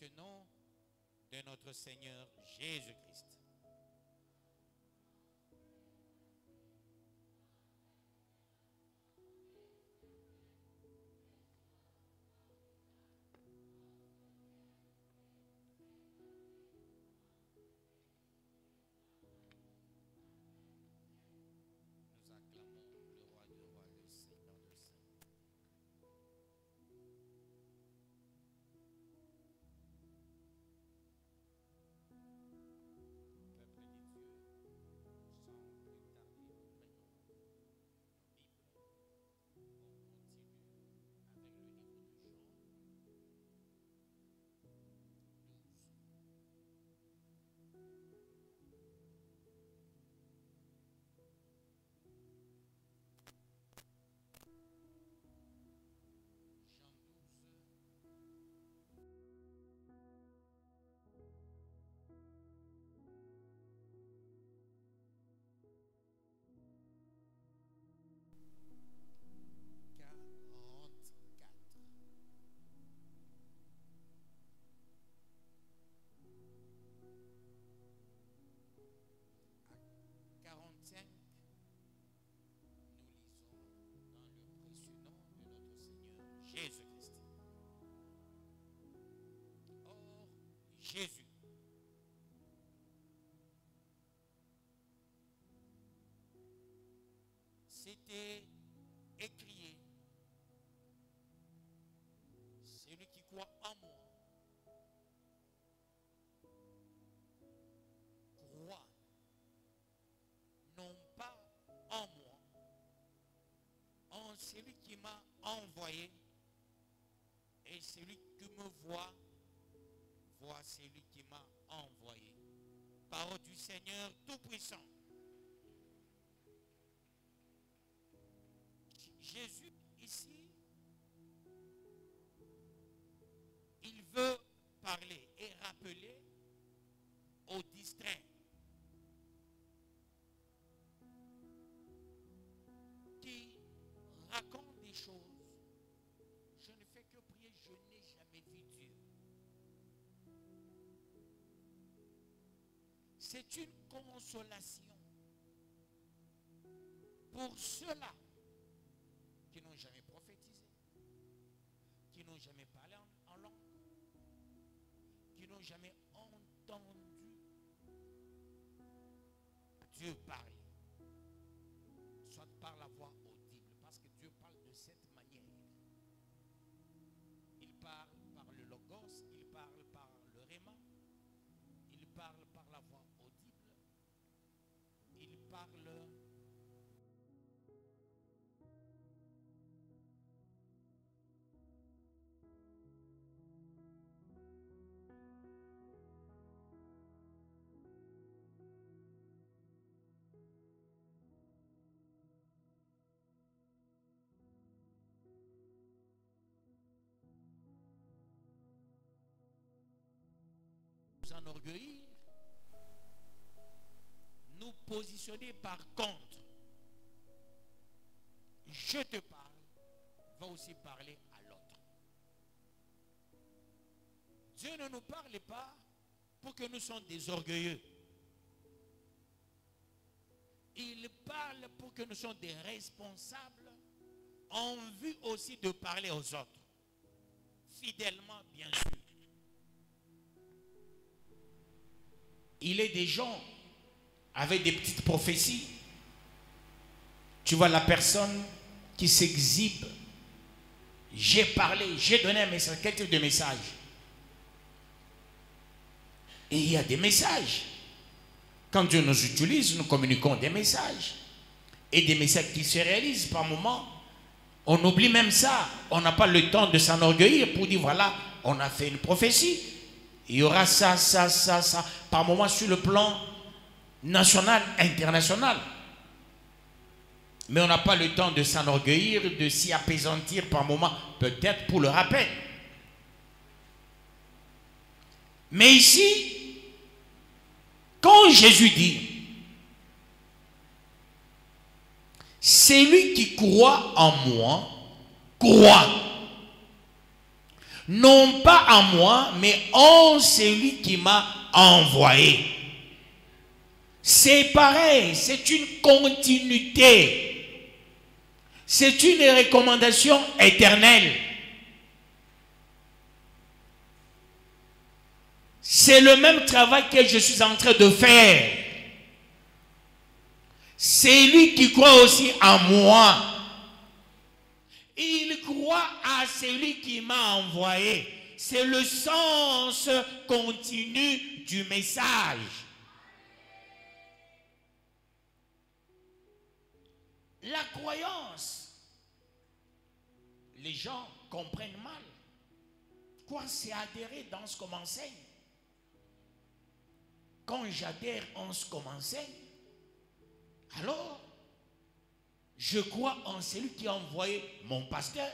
précieux nom de notre Seigneur Jésus-Christ. Nous acclamons le roi des rois, le Seigneur des saints. Peuple de Dieu, sans plus tarder, nous prenons nos Bibles. On continue avec le livre de Jean 45, nous lisons dans le précieux nom de notre Seigneur Jésus-Christ. Or, Jésus, s'était écrié, celui qui croit en moi, croit non pas en moi, en celui qui m'a envoyé, et celui qui me voit, voit celui qui m'a envoyé. Parole du Seigneur Tout-Puissant. Jésus, ici, il veut parler et rappeler aux distraits qui racontent des choses. Je ne fais que prier, je n'ai jamais vu Dieu. C'est une consolation pour ceux-là qui n'ont jamais prophétisé, qui n'ont jamais parlé en langue, qui n'ont jamais entendu Dieu parler, soit par la voix audible, parce que Dieu parle de cette manière. Il parle par le logos, il parle par le réma, il parle par la voix audible, il parle nous enorgueillir, nous positionner par contre. Je te parle, va aussi parler à l'autre. Dieu ne nous parle pas pour que nous soyons des orgueilleux. Il parle pour que nous soyons des responsables en vue aussi de parler aux autres. Fidèlement, bien sûr. Il est des gens avec des petites prophéties. Tu vois la personne qui s'exhibe. J'ai parlé, j'ai donné un message. Quel type de message? Et il y a des messages. Quand Dieu nous utilise, nous communiquons des messages. Et des messages qui se réalisent par moments. On oublie même ça. On n'a pas le temps de s'enorgueillir pour dire voilà, on a fait une prophétie. Il y aura ça, ça, ça, ça. Par moments sur le plan national, international. Mais on n'a pas le temps de s'enorgueillir, de s'y apaisantir par moments, peut-être pour le rappel. Mais ici, quand Jésus dit, celui qui croit en moi, croit. Non pas en moi, mais en celui qui m'a envoyé. C'est pareil, c'est une continuité. C'est une recommandation éternelle. C'est le même travail que je suis en train de faire. C'est lui qui croit aussi en moi. Il croit à celui qui m'a envoyé. C'est le sens continu du message. La croyance, les gens comprennent mal. Quoi, c'est adhérer dans ce qu'on m'enseigne. Quand j'adhère en ce qu'on m'enseigne, alors je crois en celui qui a envoyé mon pasteur.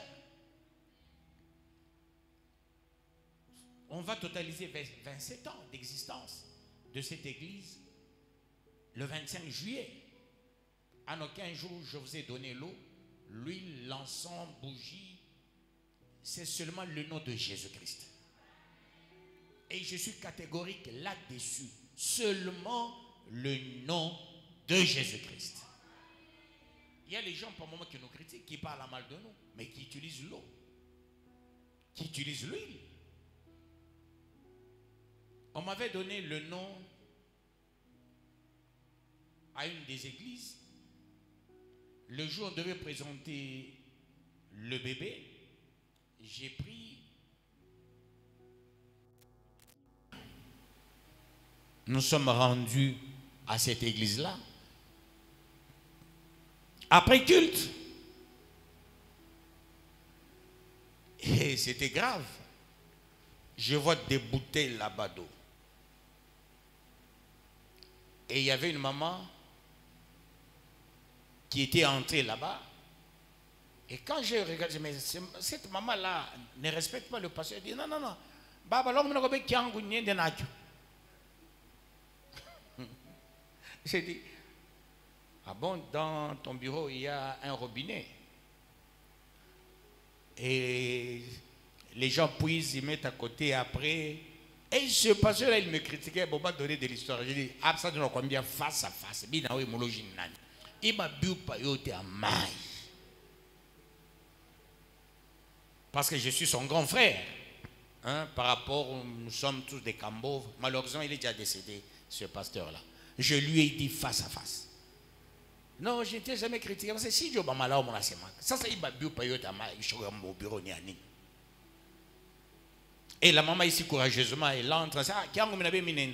On va totaliser 27 ans d'existence de cette église le 25 juillet. En aucun jour je vous ai donné l'eau, l'huile, l'encens, bougie. C'est seulement le nom de Jésus-Christ. Et je suis catégorique là-dessus. Seulement le nom de Jésus-Christ. Il y a les gens par moment qui nous critiquent, qui parlent mal de nous, mais qui utilisent l'eau, qui utilisent l'huile. On m'avait donné le nom à une des églises. Le jour où on devait présenter le bébé, j'ai pris... Nous sommes rendus à cette église-là. Après culte. Et c'était grave. Je vois des bouteilles là-bas d'eau. Et il y avait une maman qui était entrée là-bas. Et quand j'ai regardé, mais cette maman-là ne respecte pas le pasteur. Elle dit non, non, non. J'ai dit, ah bon, dans ton bureau, il y a un robinet. Et les gens puisent, ils mettent à côté après. Et ce pasteur-là, il me critiquait, bon, pas donner de l'histoire. J'ai dit, ah, ça, tu n'as combien face à face. Il m'a bu payoté à maille. Parce que je suis son grand frère. Hein, par rapport, nous sommes tous des Cambos. Malheureusement, il est déjà décédé, ce pasteur-là. Je lui ai dit face à face. Non, je n'étais jamais critiqué. Parce que si je suis malade, ça, il m'a bu payoté à maille. Je suis au bureau. Et la maman ici courageusement, elle entre. Ah, qui a un peu minen.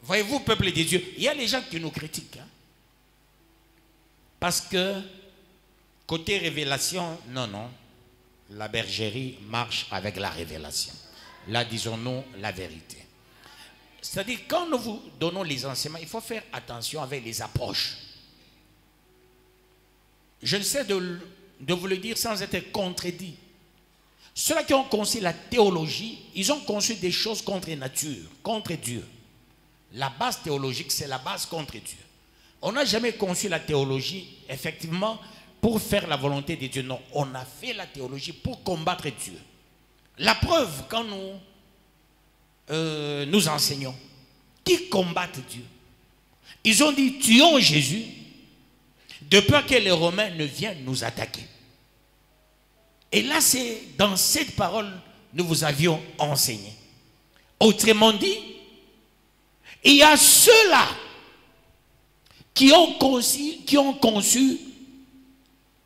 Voyez-vous, peuple de Dieu, il y a les gens qui nous critiquent. Hein? Parce que, côté révélation, non, non. La bergerie marche avec la révélation. Là, disons-nous la vérité. C'est-à-dire, quand nous vous donnons les enseignements, il faut faire attention avec les approches. Je ne sais de vous le dire sans être contredit. Ceux-là qui ont conçu la théologie, ils ont conçu des choses contre nature, contre Dieu. La base théologique, c'est la base contre Dieu. On n'a jamais conçu la théologie, effectivement, pour faire la volonté de Dieu. Non, on a fait la théologie pour combattre Dieu. La preuve, quand nous enseignons, qui combattent Dieu? Ils ont dit, tuons Jésus, de peur que les Romains ne viennent nous attaquer. Et là, c'est dans cette parole que nous vous avions enseigné. Autrement dit, il y a ceux-là qui ont conçu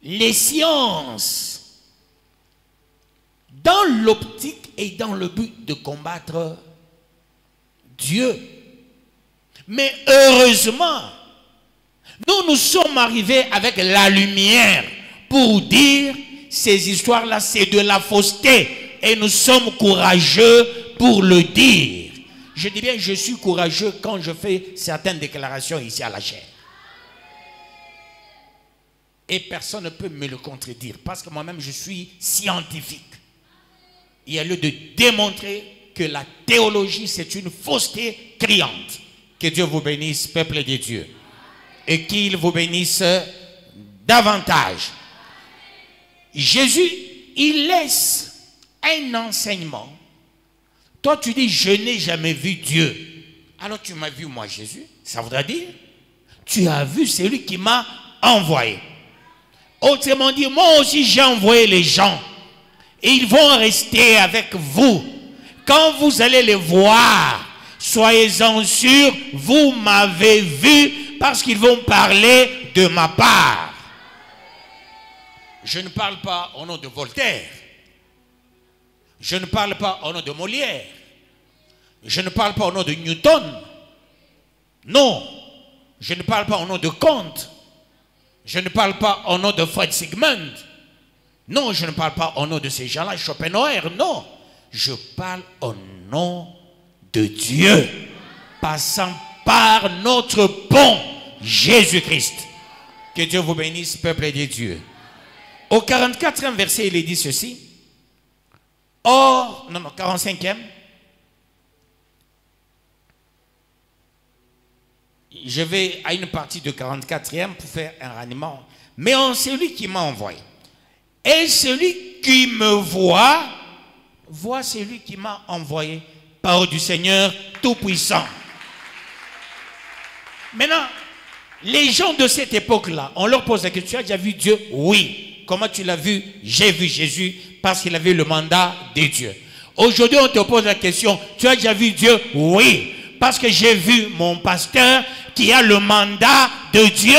les sciences dans l'optique et dans le but de combattre Dieu. Mais heureusement, nous sommes arrivés avec la lumière pour dire ces histoires-là, c'est de la fausseté. Et nous sommes courageux pour le dire. Je dis bien, je suis courageux quand je fais certaines déclarations ici à la chaire. Et personne ne peut me le contredire. Parce que moi-même, je suis scientifique. Il y a lieu de démontrer que la théologie, c'est une fausseté criante. Que Dieu vous bénisse, peuple de Dieu. Et qu'il vous bénisse davantage. Jésus, il laisse un enseignement. Toi, tu dis, je n'ai jamais vu Dieu. Alors tu m'as vu, moi, Jésus. Ça voudrait dire, tu as vu celui qui m'a envoyé. Autrement dit, moi aussi, j'ai envoyé les gens. Et ils vont rester avec vous. Quand vous allez les voir, soyez-en sûrs, vous m'avez vu parce qu'ils vont parler de ma part. Je ne parle pas au nom de Voltaire. Je ne parle pas au nom de Molière. Je ne parle pas au nom de Newton. Non. Je ne parle pas au nom de Comte. Je ne parle pas au nom de Fred Sigmund. Non, je ne parle pas au nom de ces gens-là, Schopenhauer. Non. Je parle au nom de Dieu, passant par notre pont, Jésus-Christ. Que Dieu vous bénisse, peuple de Dieu. Au 44e verset, il est dit ceci. Or, non, 45e. Je vais à une partie de 44e pour faire un raniement. Mais en celui qui m'a envoyé. Et celui qui me voit, voit celui qui m'a envoyé. Parole du Seigneur Tout-Puissant. Maintenant, les gens de cette époque-là, on leur pose la question, tu as déjà vu Dieu? Oui. Comment tu l'as vu? J'ai vu Jésus parce qu'il avait le mandat de Dieu. Aujourd'hui, on te pose la question, tu as déjà vu Dieu? Oui. Parce que j'ai vu mon pasteur qui a le mandat de Dieu.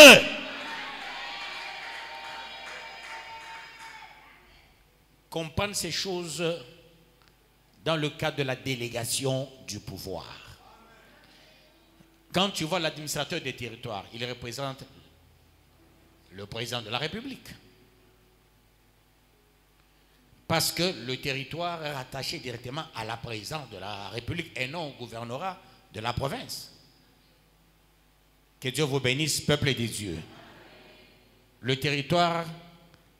Comprendre ces choses dans le cadre de la délégation du pouvoir. Quand tu vois l'administrateur des territoires, il représente le président de la République. Parce que le territoire est rattaché directement à la présidence de la République et non au gouvernorat de la province. Que Dieu vous bénisse, peuple de Dieu. Le territoire,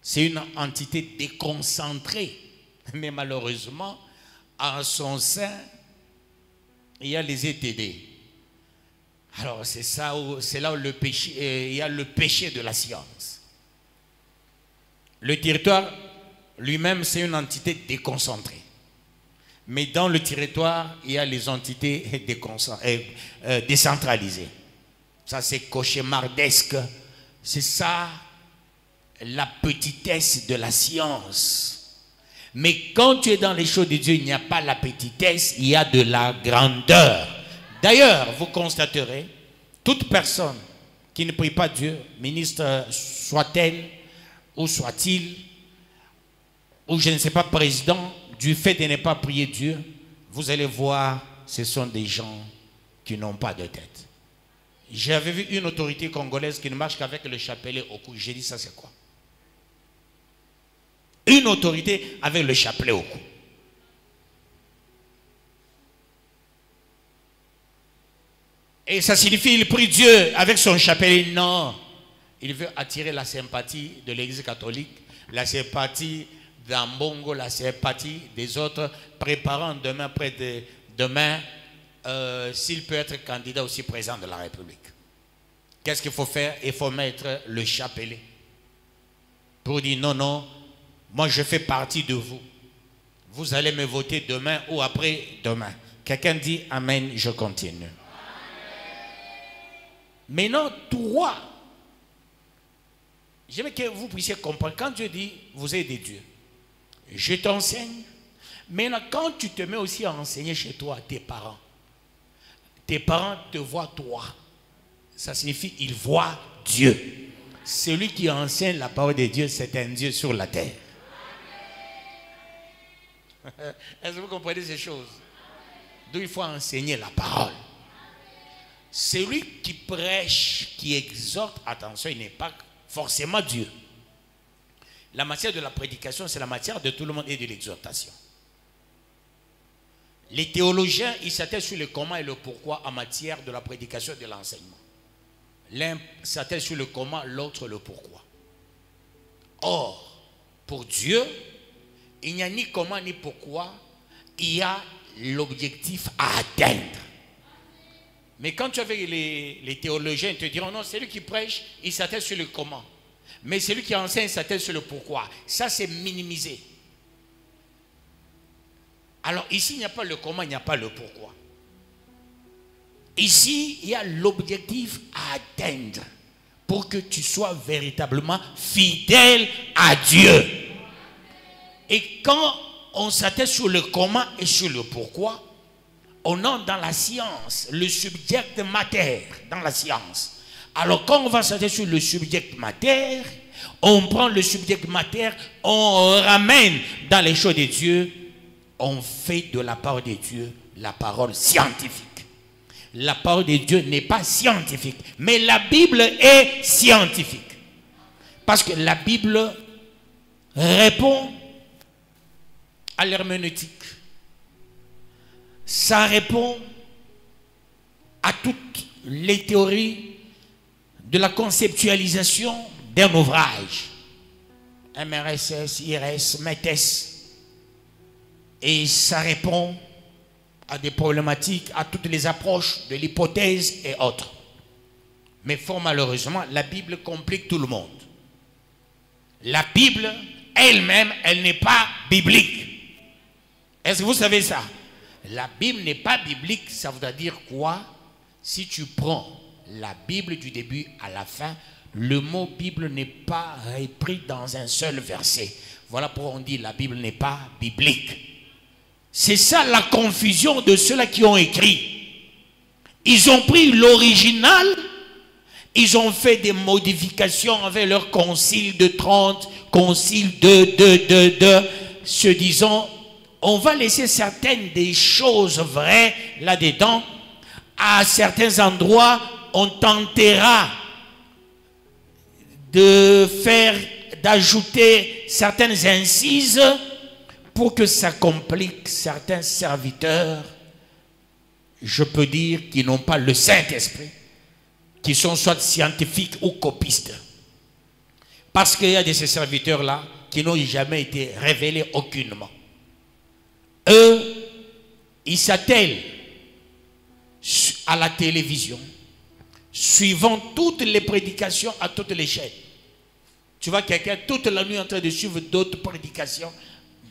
c'est une entité déconcentrée. Mais malheureusement, en son sein, il y a les ETD. Alors c'est là où le péché, il y a le péché de la science. Le territoire lui-même, c'est une entité déconcentrée. Mais dans le territoire, il y a les entités décentralisées. Ça, c'est cauchemardesque. C'est ça, la petitesse de la science. Mais quand tu es dans les choses de Dieu, il n'y a pas la petitesse, il y a de la grandeur. D'ailleurs, vous constaterez, toute personne qui ne prie pas Dieu, ministre soit-elle ou soit-il, ou je ne sais pas, président, du fait de ne pas prier Dieu, vous allez voir, ce sont des gens qui n'ont pas de tête. J'avais vu une autorité congolaise qui ne marche qu'avec le chapelet au cou. J'ai dit, ça c'est quoi? Une autorité avec le chapelet au cou. Et ça signifie qu'il prie Dieu avec son chapelet? Non. Il veut attirer la sympathie de l'Église catholique, la sympathie d'Ambongo, la sympathie des autres, préparant demain, s'il peut être candidat aussi président de la République. Qu'est-ce qu'il faut faire? Il faut mettre le chapelet. Pour dire non, non, moi je fais partie de vous. Vous allez me voter demain ou après-demain. Quelqu'un dit Amen, je continue. Maintenant, toi, je veux que vous puissiez comprendre. Quand Dieu dit, vous êtes des dieux, je t'enseigne. Maintenant, quand tu te mets aussi à enseigner chez toi, tes parents te voient toi. Ça signifie, ils voient Dieu. Celui qui enseigne la parole de Dieu, c'est un Dieu sur la terre. Est-ce que vous comprenez ces choses? Donc il faut enseigner la parole. Celui qui prêche, qui exhorte, attention, il n'est pas forcément Dieu. La matière de la prédication, c'est la matière de tout le monde et de l'exhortation. Les théologiens, ils s'attellent sur le comment et le pourquoi en matière de la prédication et de l'enseignement. L'un s'attelle sur le comment, l'autre le pourquoi. Or, pour Dieu, il n'y a ni comment ni pourquoi, il y a l'objectif à atteindre. Mais quand tu es avec les théologiens, ils te diront non, c'est lui qui prêche, il s'attelle sur le comment. Mais celui qui enseigne s'attelle sur le pourquoi. Ça, c'est minimisé. Alors ici, il n'y a pas le comment, il n'y a pas le pourquoi. Ici, il y a l'objectif à atteindre pour que tu sois véritablement fidèle à Dieu. Et quand on s'attelle sur le comment et sur le pourquoi, on entre dans la science, le subject matter dans la science. Alors quand on va s'atteler sur le subject matter, on prend le subject matter, on ramène dans les choses de Dieu, on fait de la parole de Dieu la parole scientifique. La parole de Dieu n'est pas scientifique, mais la Bible est scientifique. Parce que la Bible répond à l'herméneutique. Ça répond à toutes les théories de la conceptualisation d'un ouvrage. MRSS, IRS, METES. Et ça répond à des problématiques, à toutes les approches de l'hypothèse et autres. Mais fort malheureusement, la Bible complique tout le monde. La Bible elle-même, elle n'est pas biblique. Est-ce que vous savez ça? La Bible n'est pas biblique, ça voudrait dire quoi? Si tu prends la Bible du début à la fin, le mot Bible n'est pas repris dans un seul verset. Voilà pourquoi on dit la Bible n'est pas biblique. C'est ça la confusion de ceux-là qui ont écrit. Ils ont pris l'original, ils ont fait des modifications avec leur concile de 30, concile de, se disant, on va laisser certaines des choses vraies là-dedans. À certains endroits, on tentera d'ajouter certaines incises pour que ça complique certains serviteurs, je peux dire, qui n'ont pas le Saint-Esprit, qui sont soit scientifiques ou copistes. Parce qu'il y a de ces serviteurs-là qui n'ont jamais été révélés aucunement. Eux, ils s'attellent à la télévision, suivant toutes les prédications à toutes les chaînes. Tu vois quelqu'un toute la nuit en train de suivre d'autres prédications.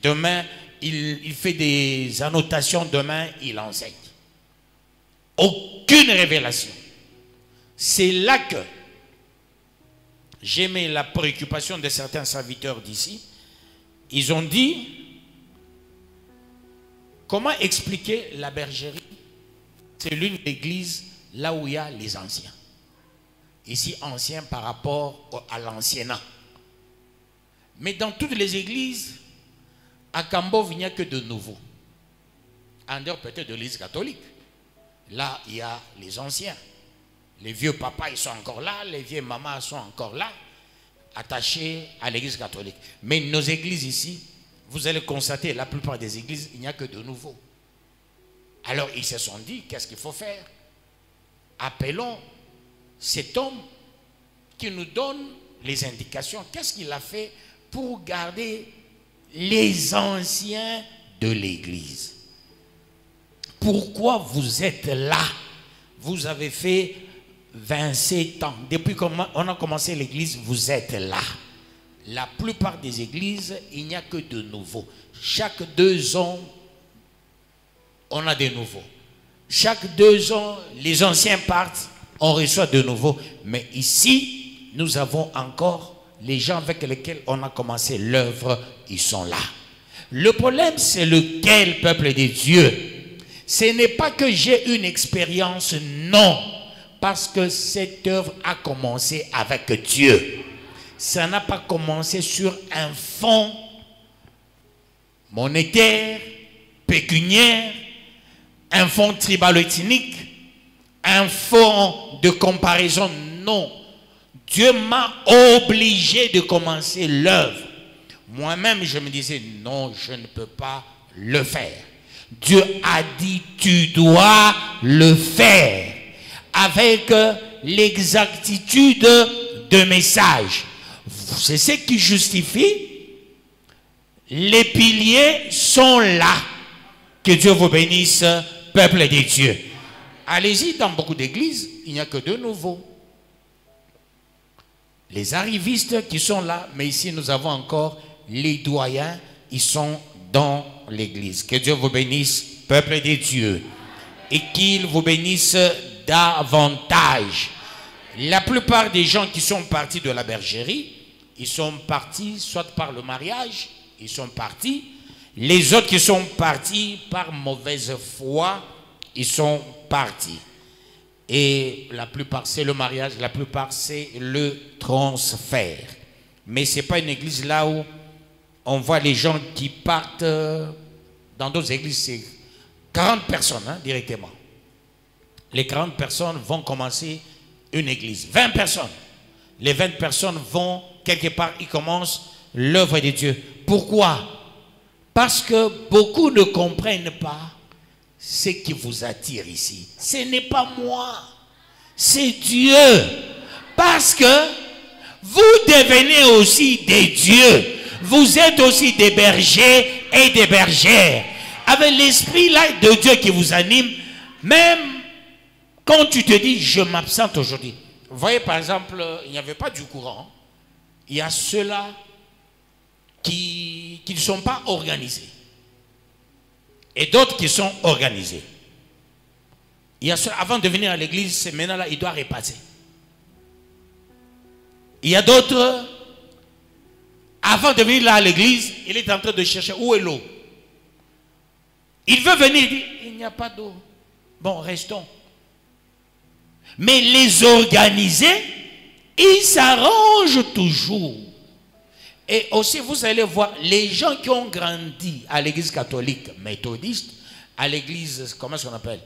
Demain, il fait des annotations, demain, il enseigne. Aucune révélation. C'est là que j'aimais la préoccupation de certains serviteurs d'ici. Ils ont dit, comment expliquer la bergerie? C'est l'une des églises là où il y a les anciens. Ici, anciens par rapport à l'anciennat. Mais dans toutes les églises, à Cambove, il n'y a que de nouveau. En dehors peut-être de l'église catholique. Là, il y a les anciens. Les vieux papas, ils sont encore là. Les vieilles mamans sont encore là, attachés à l'église catholique. Mais nos églises ici, vous allez constater, la plupart des églises, il n'y a que de nouveau. Alors, ils se sont dit, qu'est-ce qu'il faut faire? Appelons cet homme qui nous donne les indications. Qu'est-ce qu'il a fait pour garder les anciens de l'église? Pourquoi vous êtes là? Vous avez fait 27 ans. Depuis qu'on a commencé l'église, vous êtes là. La plupart des églises, il n'y a que de nouveaux. Chaque 2 ans, on a des nouveaux. Chaque 2 ans, les anciens partent, on reçoit de nouveaux. Mais ici, nous avons encore les gens avec lesquels on a commencé l'œuvre, ils sont là. Le problème, c'est lequel, peuple de Dieu? Ce n'est pas que j'ai une expérience, non. Parce que cette œuvre a commencé avec Dieu. Ça n'a pas commencé sur un fond monétaire, pécuniaire, un fond tribalo-ethnique, un fond de comparaison, non. Dieu m'a obligé de commencer l'œuvre. Moi-même, je me disais, non, je ne peux pas le faire. Dieu a dit, tu dois le faire avec l'exactitude de message. C'est ce qui justifie. Les piliers sont là. Que Dieu vous bénisse, peuple de Dieu. Allez-y, dans beaucoup d'églises, il n'y a que de nouveau. les arrivistes qui sont là, mais ici nous avons encore les doyens, ils sont dans l'église. Que Dieu vous bénisse, peuple de Dieu, et qu'il vous bénisse davantage. La plupart des gens qui sont partis de la bergerie, ils sont partis soit par le mariage, ils sont partis. Les autres qui sont partis par mauvaise foi, ils sont partis. Et la plupart, c'est le mariage, la plupart, c'est le transfert. Mais ce n'est pas une église là où on voit les gens qui partent. Dans d'autres églises, c'est 40 personnes directement. Les 40 personnes vont commencer une église. 20 personnes. Les 20 personnes vont quelque part, ils commencent l'œuvre de Dieu. Pourquoi? Parce que beaucoup ne comprennent pas ce qui vous attire ici. Ce n'est pas moi, c'est Dieu. Parce que vous devenez aussi des dieux. Vous êtes aussi des bergers et des bergères. Avec l'esprit là de Dieu qui vous anime, même quand tu te dis je m'absente aujourd'hui. Vous voyez par exemple, il n'y avait pas du courant. Il y a ceux-là qui ne sont pas organisés. Et d'autres qui sont organisés. Il y a ceux, avant de venir à l'église, c'est maintenant là, il doit repasser. Il y a d'autres, avant de venir là à l'église, il est en train de chercher où est l'eau. Il veut venir, il dit, il n'y a pas d'eau. Bon, restons. Mais les organisés, ils s'arrangent toujours. Et aussi, vous allez voir, les gens qui ont grandi à l'église catholique méthodiste, à l'église, comment est-ce qu'on appelle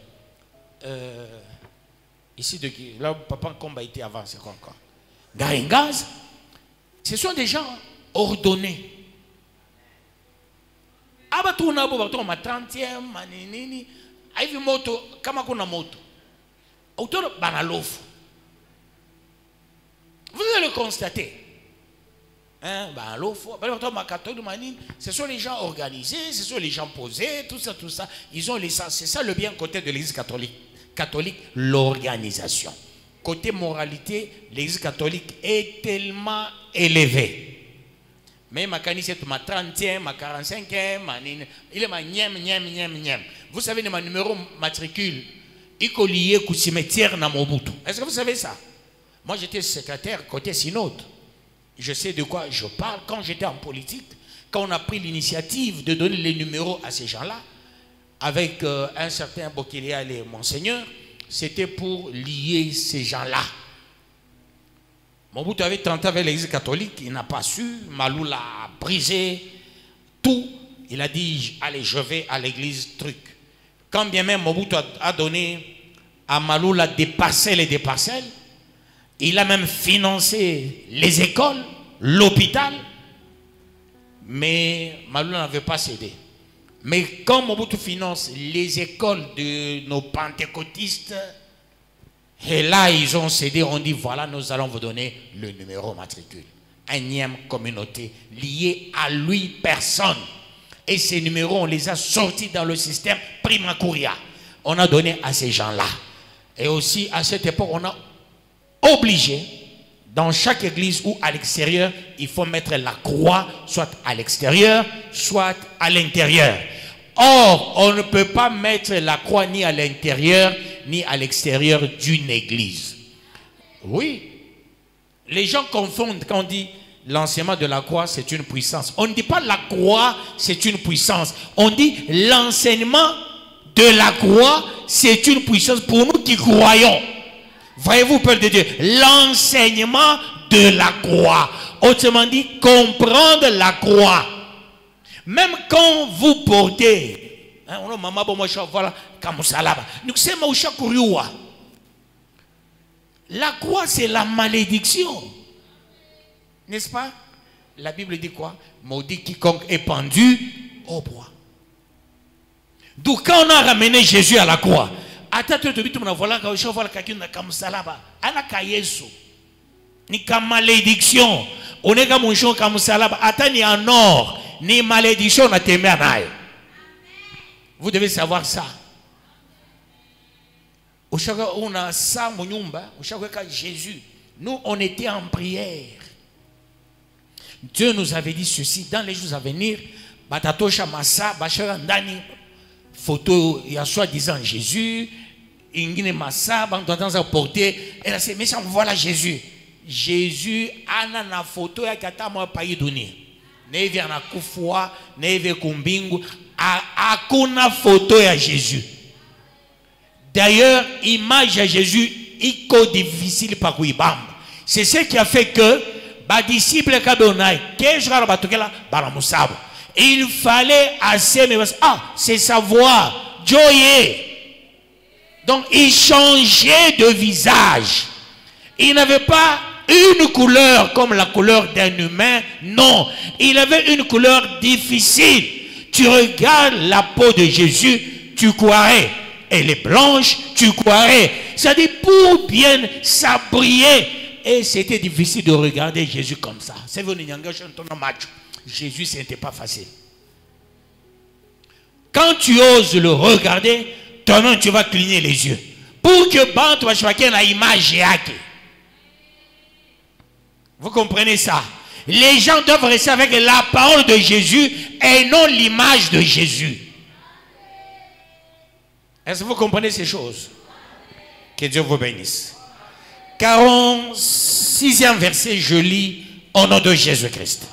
ici, là où Papa Nkomba était avant, c'est quoi encore? Garingaz, ce sont des gens ordonnés. Abatuna bobato ma 30e manini, aivi moto kama kuna moto. Auteur banalofu. Vous allez le constater. Hein, ce sont les gens organisés, ce sont les gens posés, tout ça, tout ça. Ils ont l'essence. C'est ça le bien côté de l'église catholique. Catholique, l'organisation. Côté moralité, l'église catholique est tellement élevée. Mais ma canisse est ma 30e, ma 45e, il est ma nième. Vous savez, mon numéro matricule, il est lié au cimetière dans Mobutu. Est-ce que vous savez ça? Moi, j'étais secrétaire côté synode. Je sais de quoi je parle. Quand j'étais en politique, quand on a pris l'initiative de donner les numéros à ces gens-là, avec un certain Bokélial et Monseigneur, c'était pour lier ces gens-là. Mobutu avait tenté avec l'église catholique, il n'a pas su. Malou l'a brisé, tout. Il a dit, allez, je vais à l'église truc. Quand bien même Mobutu a donné à Malou des parcelles et des parcelles, il a même financé les écoles, l'hôpital, mais Malou n'avait pas cédé. Mais quand Mobutu finance les écoles de nos pentecôtistes, et là ils ont cédé, on dit voilà, nous allons vous donner le numéro matricule. Énième communauté liée à lui personne. Et ces numéros, on les a sortis dans le système Prima Curia. On a donné à ces gens-là. Et aussi à cette époque, on a obligé, dans chaque église ou à l'extérieur, il faut mettre la croix, soit à l'extérieur, soit à l'intérieur. Or, on ne peut pas mettre la croix ni à l'intérieur, ni à l'extérieur d'une église. Oui. Les gens confondent quand on dit l'enseignement de la croix, c'est une puissance. On ne dit pas la croix, c'est une puissance. On dit l'enseignement de la croix, c'est une puissance pour nous qui croyons. Voyez-vous, peuple de Dieu, l'enseignement de la croix. Autrement dit, comprendre la croix. Même quand vous portez, la croix, c'est la malédiction. N'est-ce pas? La Bible dit quoi? Maudit quiconque est pendu au bois. Donc quand on a ramené Jésus à la croix, ni comme malédiction, on est comme un chon comme salaba, ni en or, ni malédiction na tembe anayo. Vous devez savoir ça. Ushaka una sa munyumba, ushaka Jésus Nous, on était en prière. Dieu nous avait dit ceci, dans les jours à venir, Batatosha Massa, Bachara Ndani, photo, il y a soi-disant Jésus, Ingine Massa, Bantanza porté, elle a dit, mais voilà Jésus. Jésus, ana na photo ya kata mo payi dunia. Nevi anakufwa, nevi kumbingu, akuna photo ya Jésus. D'ailleurs, image à Jésus, iko difficile par kuibamba. C'est ce qui a fait que disciple Kabonai, il fallait assez, mais c'est savoir, Joye. Donc il changeait de visage. Il n'avait pas une couleur comme la couleur d'un humain, non. Il avait une couleur difficile. Tu regardes la peau de Jésus, tu croirais. Elle est blanche, tu croirais. Ça dit pour bien s'abrier. Et c'était difficile de regarder Jésus comme ça. Jésus, ce n'était pas facile. Quand tu oses le regarder, toi-même tu vas cligner les yeux. Pour que tu vas choisir la image. Vous comprenez ça? Les gens doivent rester avec la parole de Jésus et non l'image de Jésus. Est-ce que vous comprenez ces choses? Que Dieu vous bénisse. 46e verset, je lis au nom de Jésus-Christ.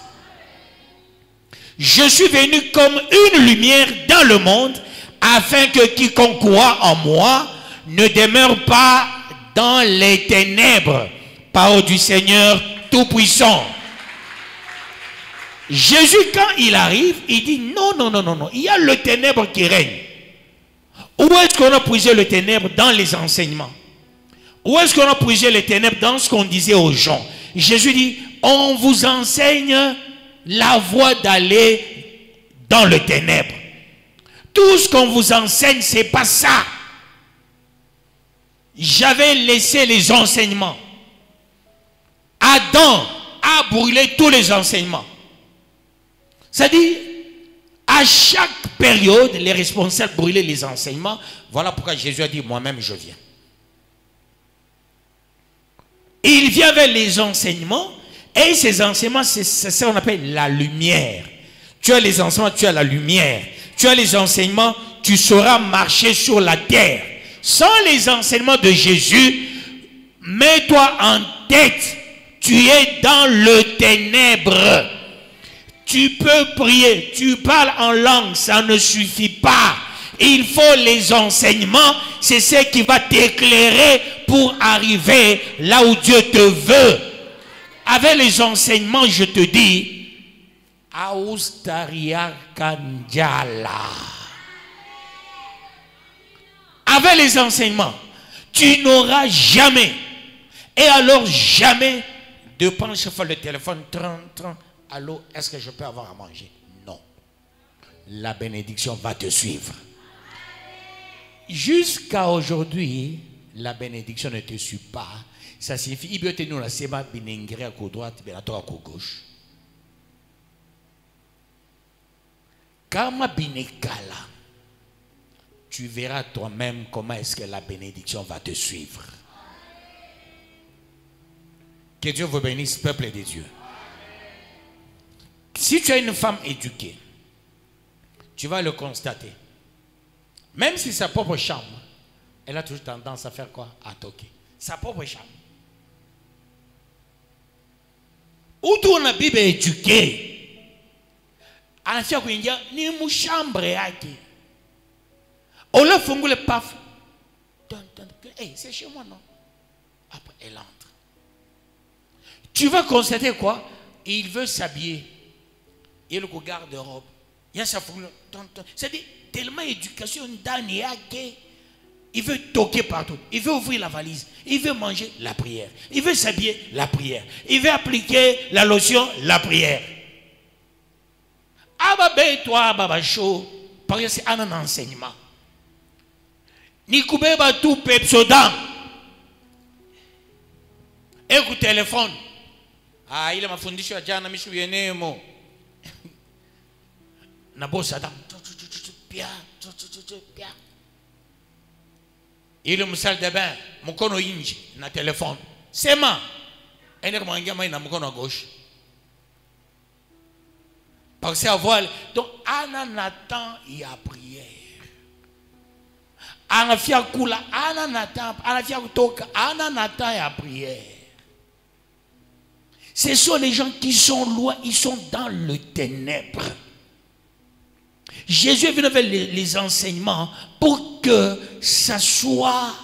Je suis venu comme une lumière dans le monde, afin que quiconque croit en moi ne demeure pas dans les ténèbres. Parole du Seigneur Tout-Puissant. Jésus, quand il arrive, il dit non, non, non, non, non. Il y a le ténèbre qui règne. Où est-ce qu'on a puisé le ténèbre? Dans les enseignements. Où est-ce qu'on a puisé les ténèbres? Dans ce qu'on disait aux gens. Jésus dit, on vous enseigne la voie d'aller dans le ténèbre. Tout ce qu'on vous enseigne, c'est pas ça. J'avais laissé les enseignements. Adam a brûlé tous les enseignements. C'est-à-dire, à chaque période, les responsables brûlaient les enseignements. Voilà pourquoi Jésus a dit, moi-même je viens. Il vient avec les enseignements, et ces enseignements, c'est ça qu'on appelle la lumière. Tu as les enseignements, tu as la lumière. Tu as les enseignements, tu sauras marcher sur la terre. Sans les enseignements de Jésus, mets-toi en tête, tu es dans le ténèbre. Tu peux prier, tu parles en langue, ça ne suffit pas. Il faut les enseignements, c'est ce qui va t'éclairer pour arriver là où Dieu te veut. Avec les enseignements, je te dis, Austaria Kanjala. Avec les enseignements, tu n'auras jamais, et alors jamais, de prendre chaque fois le téléphone, 30. Allô, est-ce que je peux avoir à manger? Non. La bénédiction va te suivre. Jusqu'à aujourd'hui, la bénédiction ne te suit pas. Ça signifie, il peut tenir la sema binengre à droite, et à gauche. Kama binekala, tu verras toi-même comment est-ce que la bénédiction va te suivre. Que Dieu vous bénisse, peuple de Dieu. Si tu as une femme éduquée, tu vas le constater. Même si sa propre chambre, elle a toujours tendance à faire quoi? À toquer. Sa propre chambre. Où tu as une Bible éduquée, en fait, il y a une chambre. On l'a fait le paf. Hey, c'est chez moi, non? Après, elle entre. Tu vas constater quoi? Il veut s'habiller. Il y a le garde-robe. Il y a sa fourrure. C'est-à-dire, tellement éducation il veut toquer partout. Il veut ouvrir la valise. Il veut manger la prière. Il veut s'habiller la prière. Il veut appliquer la lotion la prière. Ababe toi baba chaud. Parce que c'est un enseignement. Nikubeba tout pepsodan. Écoute téléphone. Ah, il m'a fundisho ya jana mishu yenemo. Na boss Adam. Il me salle de bain, mon kono inji, na téléphone. C'est ma. à gauche. Parce à voir. Donc, en attend, il y a prière. En attend, il y a prière. Ce sont les gens qui sont loin, ils sont dans le ténèbre. Jésus est venu avec les enseignements pour que ça soit,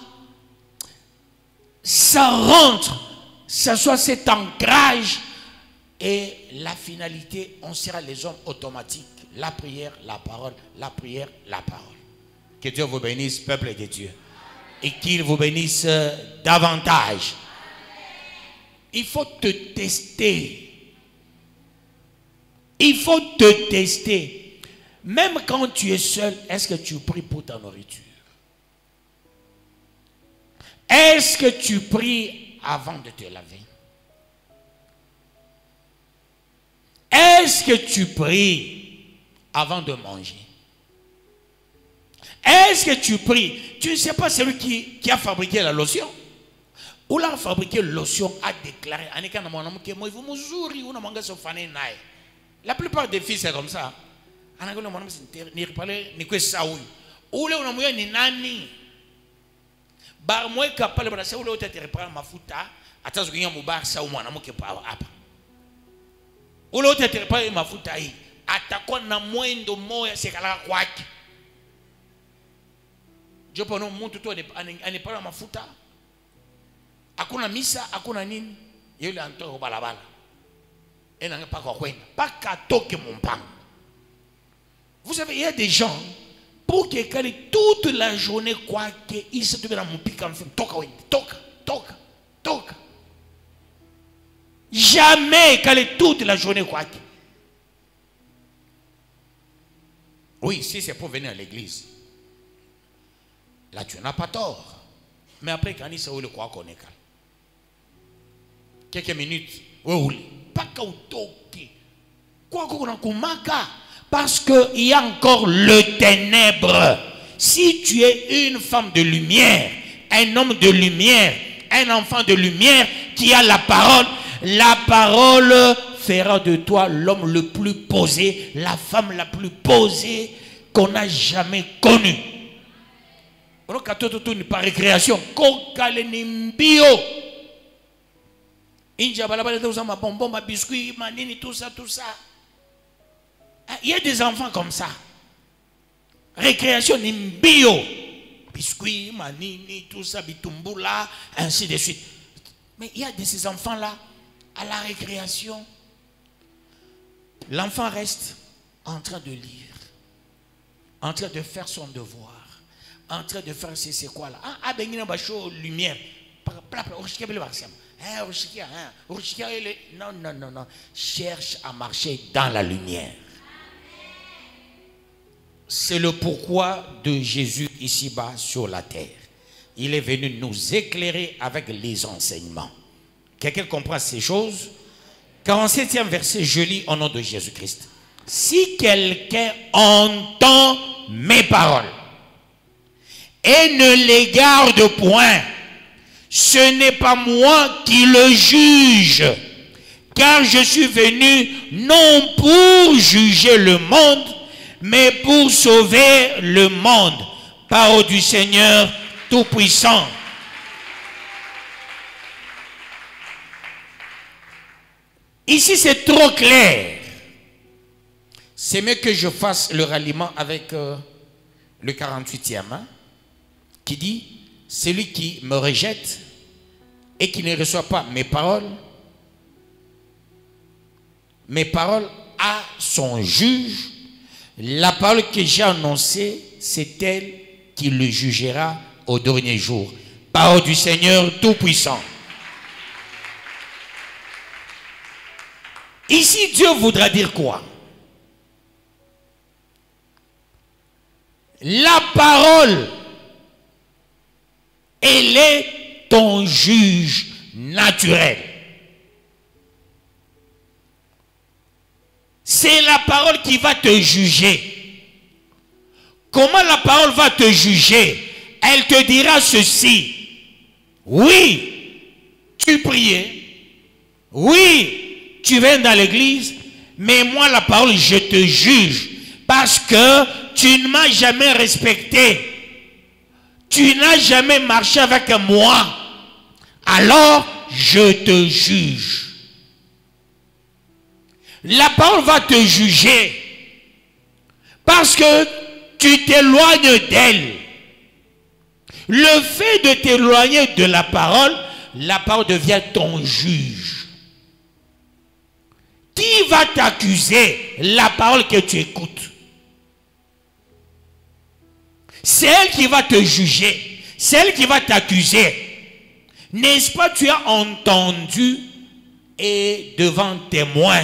ça rentre, ça soit cet ancrage et la finalité, on sera les hommes automatiques. La prière, la parole, la prière, la parole. Que Dieu vous bénisse, peuple de Dieu. Et qu'il vous bénisse davantage. Il faut te tester. Il faut te tester. Même quand tu es seul, est-ce que tu pries pour ta nourriture? Est-ce que tu pries avant de te laver? Est-ce que tu pries avant de manger? Est-ce que tu pries? Tu ne sais pas celui qui a fabriqué la lotion? Ou l'a fabriqué lotion a déclaré la plupart des filles c'est comme ça. Hakuna misa, hakuna nini. Yule anatoka balabala. Ena pas kwa kwenda. Pas katoke mpango. Vous savez, il y a des gens pour que toute la journée quoi que ils se trouvent dans mon pic en film. Toka. Jamais qu'elle toute la journée quoi que. Oui, si c'est pour venir à l'église. Là tu n'as pas tort. Mais après quand il s'est le quoi qu'on est. Quelques minutes, pas parce qu'il y a encore le ténèbre. Si tu es une femme de lumière, un homme de lumière, un enfant de lumière qui a la parole fera de toi l'homme le plus posé, la femme la plus posée qu'on a jamais connue. Par récréation, il y a des enfants comme ça. Récréation, bio. Biscuits, manini, tout ça, bitumbula, ainsi de suite. Mais il y a de ces enfants-là, à la récréation, l'enfant reste en train de lire, en train de faire son devoir, en train de faire c'est quoi là. Lumière. Non. Cherche à marcher dans la lumière. C'est le pourquoi de Jésus ici-bas sur la terre. Il est venu nous éclairer avec les enseignements. Quelqu'un comprend ces choses? 47e verset, je lis au nom de Jésus-Christ. Si quelqu'un entend mes paroles et ne les garde point, ce n'est pas moi qui le juge, car je suis venu non pour juger le monde, mais pour sauver le monde. Parole du Seigneur Tout-Puissant. Ici c'est trop clair. C'est mieux que je fasse le ralliement avec le 48e, qui dit: celui qui me rejette et qui ne reçoit pas mes paroles à son juge, la parole que j'ai annoncée, c'est elle qui le jugera au dernier jour. Parole du Seigneur Tout-Puissant. Ici, Dieu voudra dire quoi? La parole, elle est ton juge naturel. C'est la parole qui va te juger. Comment la parole va te juger? Elle te dira ceci: oui, tu priais, oui, tu viens dans l'église, mais moi la parole, je te juge. Parce que tu ne m'as jamais respecté. Tu n'as jamais marché avec moi. Alors, je te juge. La parole va te juger. Parce que tu t'éloignes d'elle. Le fait de t'éloigner de la parole devient ton juge. Qui va t'accuser? La parole que tu écoutes. C'est elle qui va te juger. C'est elle qui va t'accuser. N'est-ce pas, tu as entendu et devant témoin.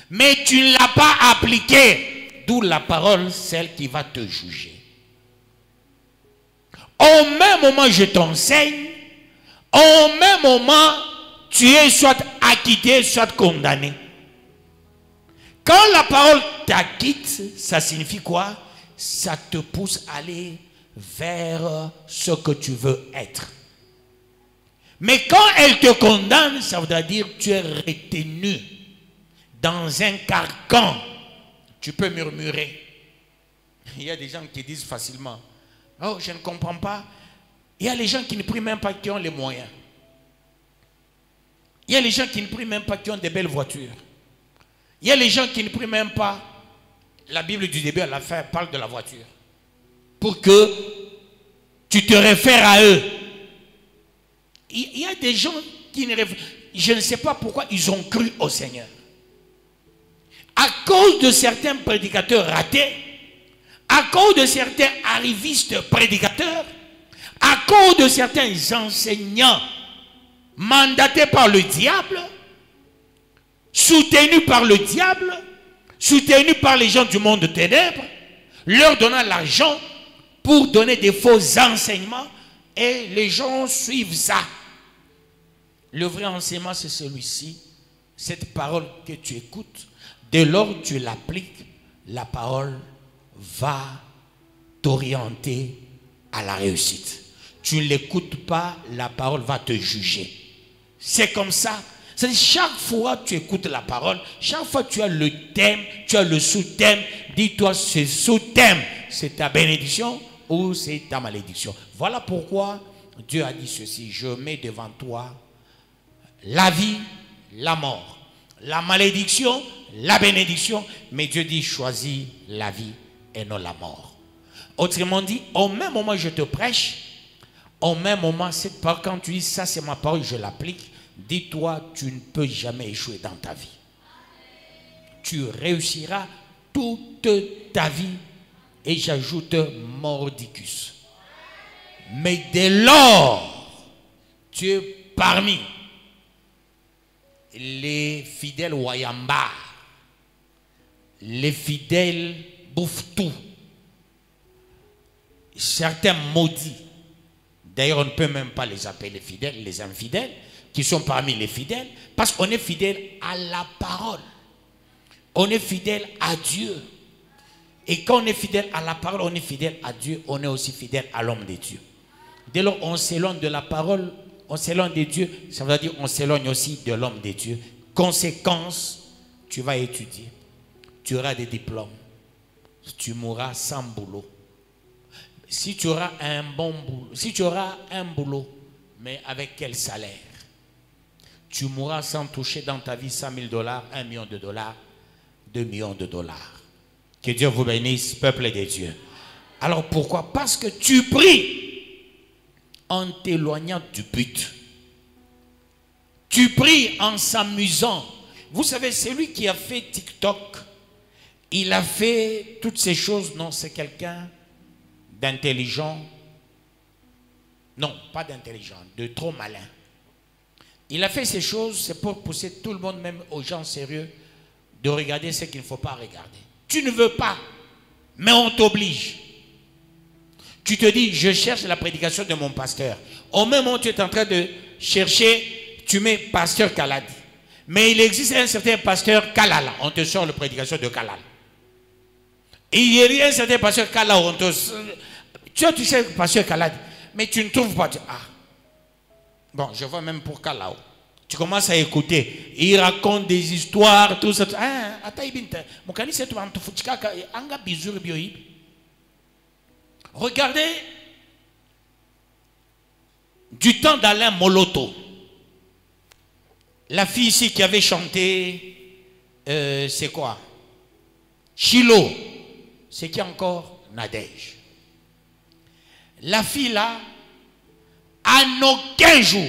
Mais tu ne l'as pas appliqué. D'où la parole, celle qui va te juger. Au même moment, je t'enseigne. Au même moment, tu es soit acquitté, soit condamné. Quand la parole t'acquitte, ça signifie quoi? Ça te pousse à aller vers ce que tu veux être. Mais quand elle te condamne, ça voudra dire que tu es retenu dans un carcan. Tu peux murmurer. Il y a des gens qui disent facilement, oh, je ne comprends pas. Il y a les gens qui ne prient même pas, qui ont les moyens. Il y a les gens qui ne prient même pas, qui ont des belles voitures. Il y a les gens qui ne prient même pas. La Bible du début à la fin parle de la voiture. Pour que tu te réfères à eux. Il y a des gens qui ne réfèrent. Je ne sais pas pourquoi ils ont cru au Seigneur. À cause de certains prédicateurs ratés, à cause de certains arrivistes prédicateurs, à cause de certains enseignants mandatés par le diable, soutenus par le diable, soutenus par les gens du monde de ténèbres, leur donnant l'argent pour donner des faux enseignements, et les gens suivent ça. Le vrai enseignement, c'est celui-ci. Cette parole que tu écoutes, dès lors que tu l'appliques, la parole va t'orienter à la réussite. Tu ne l'écoutes pas, la parole va te juger. C'est comme ça. C'est-à-dire, chaque fois que tu écoutes la parole, chaque fois que tu as le thème, tu as le sous-thème, dis-toi, ce sous-thème, c'est ta bénédiction ou c'est ta malédiction. Voilà pourquoi Dieu a dit ceci: je mets devant toi la vie, la mort, la malédiction, la bénédiction, mais Dieu dit choisis la vie et non la mort. Autrement dit, au même moment je te prêche, au même moment, cette parole, quand tu dis ça c'est ma parole, je l'applique, dis-toi, tu ne peux jamais échouer dans ta vie. Tu réussiras toute ta vie, et j'ajoute mordicus. Mais dès lors, tu es parmi les fidèles Wayamba, les fidèles bouffetou, certains maudits. D'ailleurs, on ne peut même pas les appeler fidèles, les infidèles, qui sont parmi les fidèles, parce qu'on est fidèle à la parole. On est fidèle à Dieu. Et quand on est fidèle à la parole, on est fidèle à Dieu, on est aussi fidèle à l'homme de Dieu. Dès lors, on s'éloigne de la parole, on s'éloigne de Dieu, ça veut dire on s'éloigne aussi de l'homme de Dieu. Conséquence, tu vas étudier, tu auras des diplômes, tu mourras sans boulot. Si tu auras un bon boulot, si tu auras un boulot, mais avec quel salaire? Tu mourras sans toucher dans ta vie 100 000 $, 1 million de dollars, 2 millions de dollars. Que Dieu vous bénisse, peuple de Dieu. Alors pourquoi? Parce que tu pries en t'éloignant du but. Tu pries en s'amusant. Vous savez, celui qui a fait TikTok, il a fait toutes ces choses. Non, c'est quelqu'un d'intelligent. Non, pas d'intelligent, de trop malin. Il a fait ces choses, c'est pour pousser tout le monde, même aux gens sérieux, de regarder ce qu'il ne faut pas regarder. Tu ne veux pas, mais on t'oblige. Tu te dis, je cherche la prédication de mon pasteur. Au même moment, tu es en train de chercher, tu mets pasteur Kaladi. Mais il existe un certain pasteur Kalala. On te sort la prédication de Kalala. Et il y a un certain pasteur Kalala. On te... Tu sais pasteur Kaladi. Mais tu ne trouves pas. Ah. Bon, je vois même pour Kalao. Tu commences à écouter. Il raconte des histoires, tout ça. Regardez du temps d'Alain Moloto. La fille ici qui avait chanté, c'est quoi? Chilo. C'est qui encore? Nadège. La fille là, en aucun jour,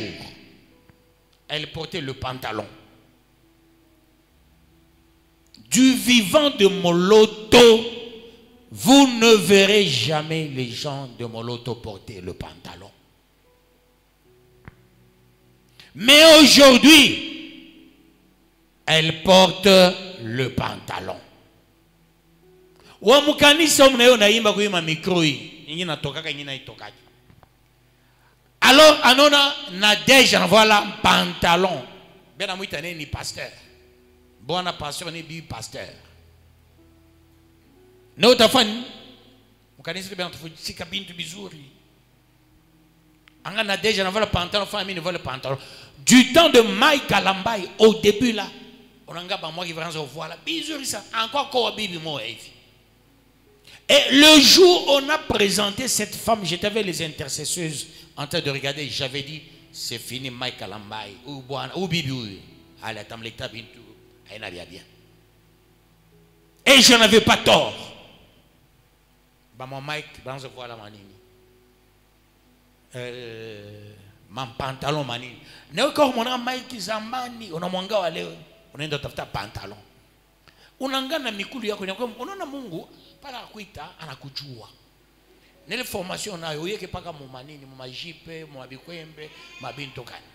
elle portait le pantalon. Du vivant de Moloto, vous ne verrez jamais les gens de Moloto porter le pantalon. Mais aujourd'hui, elle porte le pantalon. Alors, anona Nadège envoie là pantalon. Ben amouitane ni pasteur. Bon pasteur ni bi pasteur. No tafani. Mukanisi bien tufu sika bintu bizuri. Anga Nadège envoie le pantalon, famille envoie le pantalon. Du temps de Mike Kalambai au début là, on a pas moi qui va en voir là bizuri ça. Encore quoi bibi moi et le jour où on a présenté cette femme, j'étais avec les intercesseuses en train de regarder, j'avais dit, c'est fini Mike Kalambai, ou Bibi, allez, attends, l'état bintou, elle n'a rien bien. Et je n'avais pas tort. Bah, mon Mike, ben, je vois la manine. Mon pantalon manine. N'est encore mon Mike Zambani, on a mon gars, on est dans ta pantalon. On a un gars dans mes couilles, on a Mungu. Para kuita anakujua. Nile formation na yo yeke paka mu manini mu majipe mu abikwembe mabinto kani.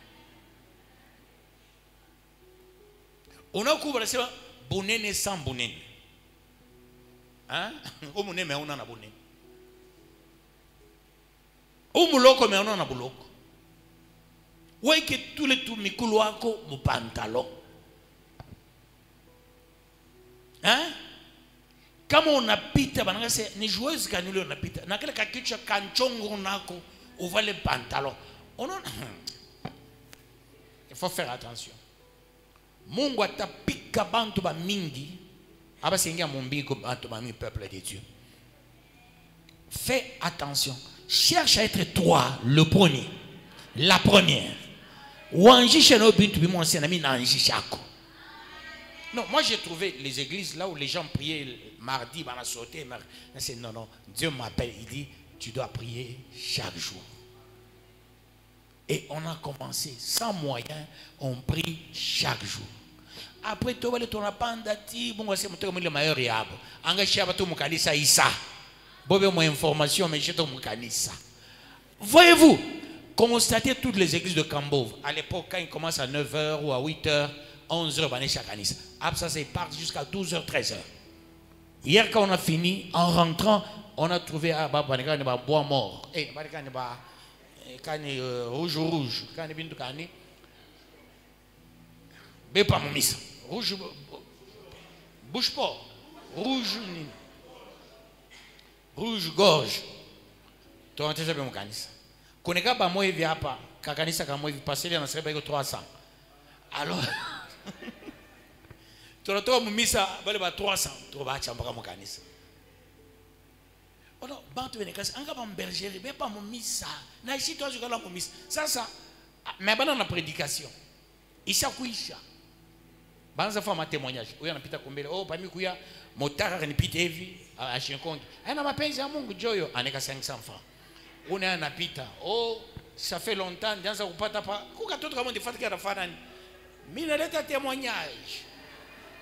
Unakuba nasema bunene sans bunene. Hein? Umune me una na bunene. Umuloko me una na buloko. Weke tous les tout mikulu wako mu pantalon. Hein? Kama unapita bananga se ni joueuse kanule unapita na kile kakichwa kanchongo nako uva le pantalon. Il faut faire attention. Mungu atapika bantu ba mingi aba sengia mumbiko bantu ba mi peuple de Dieu. Fais attention. Cherche à être toi le premier, la première. Wanji cheno bintu bi mon senami na anji chako. Non, moi j'ai trouvé les églises là où les gens priaient mardi, on a sauté. Non, non, Dieu m'appelle, il dit, tu dois prier chaque jour. Et on a commencé, sans moyens, on prie chaque jour. Après, tu vas aller ton appendati, bon, c'est le meilleur yab. Engagé à tout mon kanisa Issa. Bon, mon information, mais j'ai tout mon kanisa. Voyez-vous, constatez toutes les églises de Cambove. À l'époque, quand ils commencent à 9h ou à 8h, 11h, on est chaque année. Après ça, c'est parti jusqu'à 12h, 13h. Hier, quand on a fini, en rentrant, on a trouvé un bois mort. Et rouge, rouge. Mais pas mon miss. Rouge, bouge pas. Rouge, rouge, gorge. Tu as entendu mon canis. Koneka ba moi via pas. Kakanisa ka moi passer là, on serait pas 300. Alors. Tu as trouvé mon miss à 300. Tu vas chambrer mon canis. Oh non, bantu benekas, anga ba bergerie, mais pas mon miss ça. Na ici toi je gala mon miss. Ça, mais dans la prédication. Isha kuisha. Banza fa ma témoignage. Oya napita kumbele. Oh pami kuya motara nipite hivi a Shinkonge. Ana mapenzi ya Mungu joyo aneka 500 francs. Una anapita. Oh, ça fait longtemps ndianza kupata pa. Kuka toto kama ndifati kia rafana. Mimi naleta témoignage.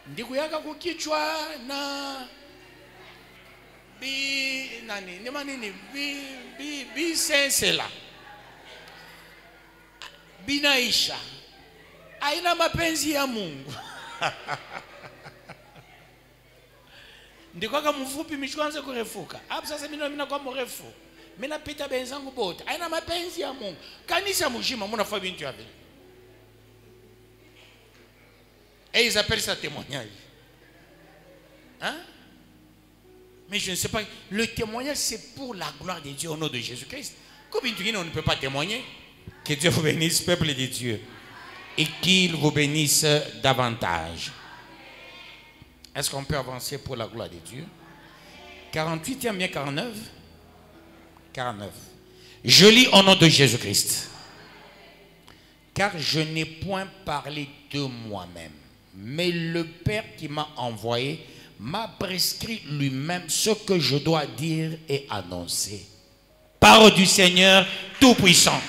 Ndikuyaka kukichwa na bi nani ni manini bi sensela binaisha aina mapenzi ya Mungu. Ndiko kama mfupi mishwanze kurefuka hapo sasa. Mimi na kwa mrefu mimi napita benzangu bote aina mapenzi ya Mungu. Kanisa mjima mnafanya bintu ya vile et ils appellent ça témoignage. Hein? Mais je ne sais pas, le témoignage c'est pour la gloire de Dieu au nom de Jésus-Christ. Comme on ne peut pas témoigner. Que Dieu vous bénisse, peuple de Dieu. et qu'il vous bénisse davantage. Est-ce qu'on peut avancer pour la gloire de Dieu? 48, bien 49? 49. Je lis au nom de Jésus-Christ. Car je n'ai point parlé de moi-même, mais le Père qui m'a envoyé m'a prescrit lui-même ce que je dois dire et annoncer. Parole du Seigneur Tout-Puissant.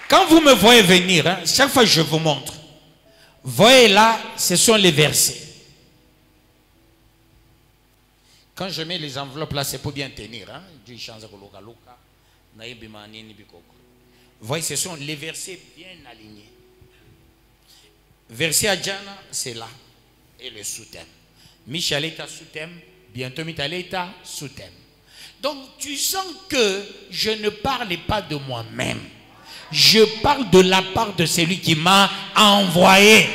Quand vous me voyez venir, hein, chaque fois je vous montre. Voyez là, ce sont les versets. Quand je mets les enveloppes là, c'est pour bien tenir. Hein. Voyez, ce sont les versets bien alignés. Verset Adjana, c'est là. Et le sous-thème. Michaleta sous-thème, bientôt Michaleta sous-thème. Donc tu sens que je ne parle pas de moi-même. Je parle de la part de celui qui m'a envoyé.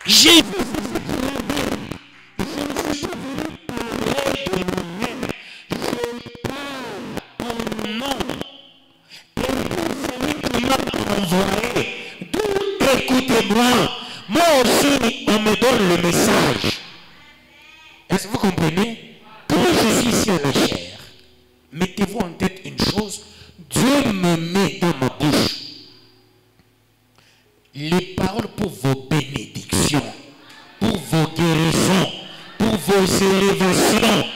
J'ai écoutez-moi, moi aussi on me donne le message. Est-ce que vous comprenez? Quand je suis ici à la chair, mettez-vous en tête une chose, Dieu me met dans ma bouche les paroles pour vos bénédictions, pour vos guérisons, pour vos élévations.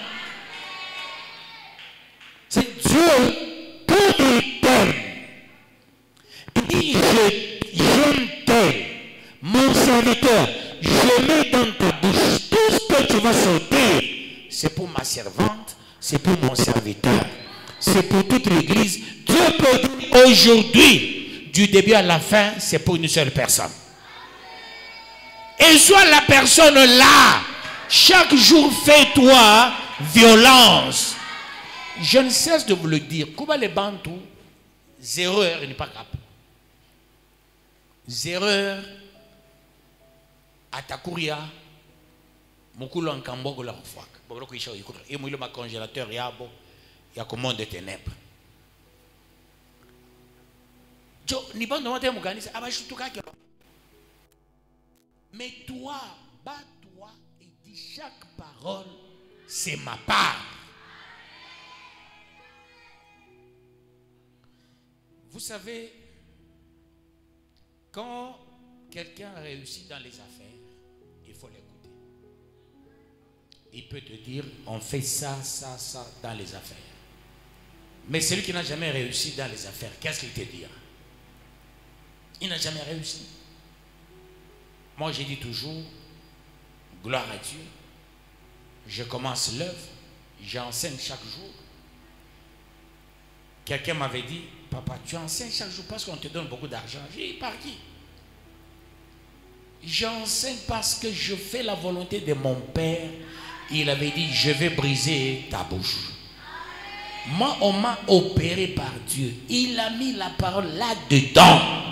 C'est Dieu qui il t'aime. Et je t'aime, mon serviteur, je mets dans ta bouche tout ce que tu vas sortir. C'est pour ma servante, c'est pour mon serviteur, c'est pour toute l'église. Dieu peut dire aujourd'hui, du début à la fin, c'est pour une seule personne. Et soit la personne là, chaque jour fais-toi violence. Je ne cesse de vous le dire. Comment les Bantous, 0 heure, il n'est pas capable. 0 heure, à Takuria, Mokulo en Kambogo la Rufak. Et moi, le congélateur, il y a commande de ténèbres. Mais toi, bats-toi et dis chaque parole, c'est ma part. Vous savez, quand quelqu'un réussit dans les affaires, il faut l'écouter. Il peut te dire, on fait ça, ça, ça dans les affaires. Mais celui qui n'a jamais réussi dans les affaires, qu'est-ce qu'il te dira? Il n'a jamais réussi. Moi, j'ai dit toujours, gloire à Dieu. Je commence l'œuvre, j'enseigne chaque jour. Quelqu'un m'avait dit, papa, tu enseignes chaque jour parce qu'on te donne beaucoup d'argent. J'ai dit, par qui? J'enseigne parce que je fais la volonté de mon Père. Il avait dit, je vais briser ta bouche. Moi, on m'a opéré par Dieu. Il a mis la parole là-dedans.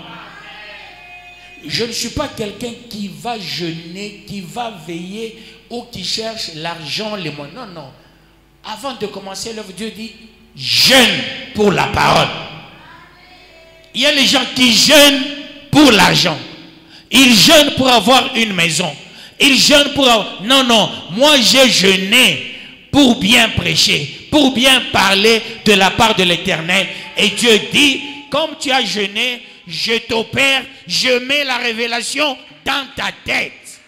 Je ne suis pas quelqu'un qui va jeûner, qui va veiller ou qui cherche l'argent, les moyens. Non, non. Avant de commencer l'œuvre, Dieu dit, jeûne pour la parole. Il y a les gens qui jeûnent pour l'argent. Ils jeûnent pour avoir une maison. Ils jeûnent pour avoir... Non, non. Moi, j'ai jeûné pour bien prêcher, pour bien parler de la part de l'Éternel. Et Dieu dit, comme tu as jeûné, je t'opère, je mets la révélation dans ta tête.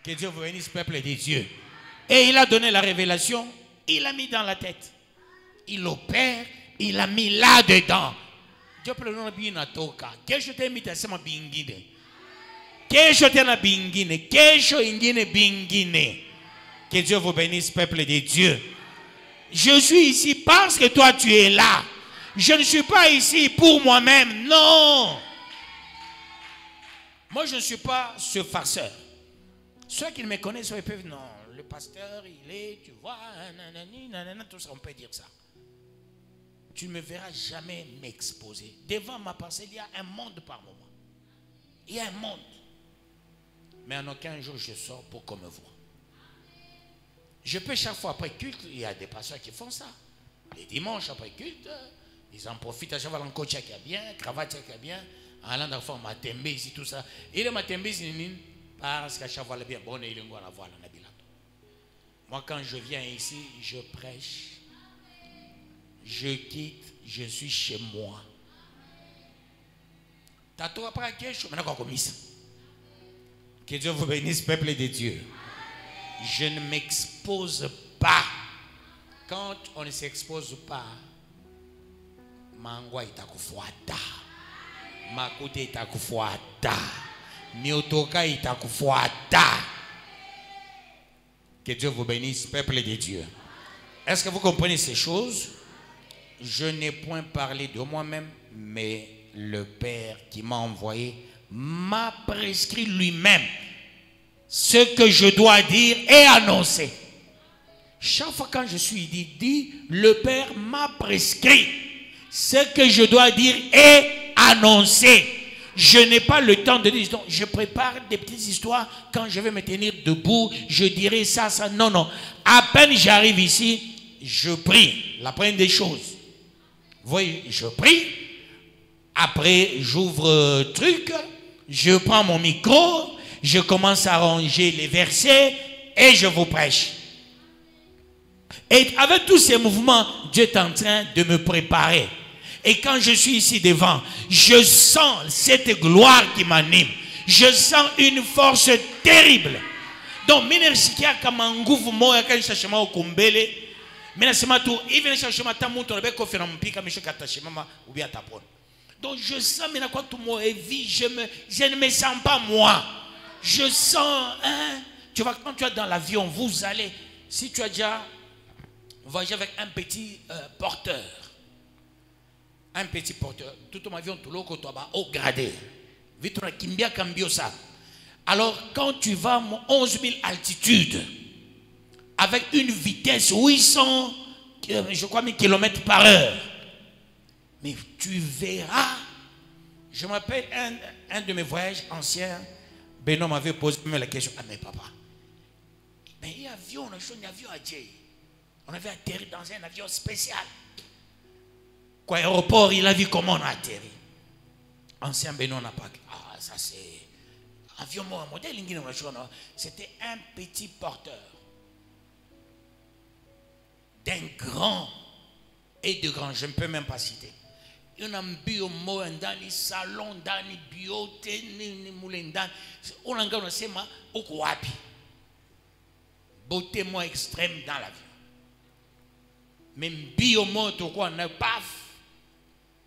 Que Dieu vous bénisse, peuple de Dieu. Et il a donné la révélation, il l'a mis dans la tête. Il opère, il l'a mis là-dedans. Dieu peut le nom de Natoka. Que je t'ai mis à ma bingine. Que je t'ai na bingine. Que je ingine bingine. Que Dieu vous bénisse, peuple de Dieu. Je suis ici parce que toi tu es là. Je ne suis pas ici pour moi-même, non. Moi, je ne suis pas ce farceur. Ceux qui me connaissent, ils peuvent, non, le pasteur, il est, tu vois, nanani, nanana, tout ça, on peut dire ça. Tu ne me verras jamais m'exposer. Devant ma pensée, il y a un monde par moment. Il y a un monde. Mais en aucun jour, je sors pour qu'on me voie. Je peux chaque fois après culte, il y a des pasteurs qui font ça. Les dimanches après culte, ils en profitent à chaque fois, l'encoche qui est bien, cravate qui est bien, en allant dans le matembe ici, tout ça. Et le matembe, c'est parce qu'à chaque fois, le bien bon, et il y a la voix, la Bible. Moi, quand je viens ici, je prêche, je quitte, je suis chez moi. Tato après quelque chose, maintenant qu'on commis. Que Dieu vous bénisse, peuple de Dieu. Je ne m'expose pas. Quand on ne s'expose pas, mangwa itakufuata, makute itakufuata, miotoka itakufuata. Que Dieu vous bénisse, peuple de Dieu. Est-ce que vous comprenez ces choses? Je n'ai point parlé de moi-même, mais le Père qui m'a envoyé m'a prescrit lui-même ce que je dois dire et annoncer. Chaque fois quand je suis dit, le Père m'a prescrit ce que je dois dire et annoncer. Je n'ai pas le temps de dire, donc, je prépare des petites histoires, quand je vais me tenir debout, je dirai ça, ça. Non, non. À peine j'arrive ici, je prie. La première des choses. Vous voyez, je prie. Après, j'ouvre truc, je prends mon micro, je commence à ranger les versets et je vous prêche. Et avec tous ces mouvements, Dieu est en train de me préparer. Et quand je suis ici devant, je sens cette gloire qui m'anime. Je sens une force terrible. Donc, donc je sens maintenant quand tout le monde est vie, je ne me sens pas moi. Je sens, hein, tu vois, quand tu es dans l'avion, vous allez, si tu as déjà voyagé avec un petit porteur, tout ton avion, tout l'eau, au gradé, alors quand tu vas à 11 000 altitudes, avec une vitesse 800, je crois, 1000 km par heure, mais tu verras, je m'appelle un de mes voyages anciens, Benoît m'avait posé la question, ah mais papa, mais il y a un avion, on a un avion à Djei. On avait atterri dans un avion spécial. Quoi, aéroport, il a vu comment on a atterri. Ancien Benoît n'a pas, ah ça c'est, avion modèle, c'était un petit porteur. D'un grand et de grand, je ne peux même pas citer. Il y a un bio dans les salons, dans les bio, on a un beauté moins extrême dans l'avion. Même bio tout quoi, on a paf,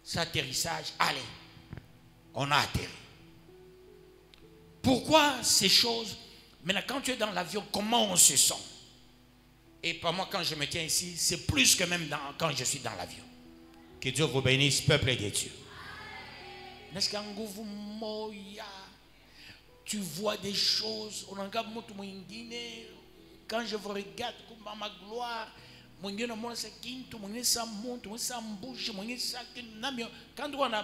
cet atterrissage, allez, on a atterri. Pourquoi ces choses? Maintenant, quand tu es dans l'avion, comment on se sent? Et pour moi, quand je me tiens ici, c'est plus que même quand je suis dans l'avion. Que Dieu vous bénisse, peuple de Dieu. Tu vois des choses. Quand je vous regarde, comme ma gloire, quand on a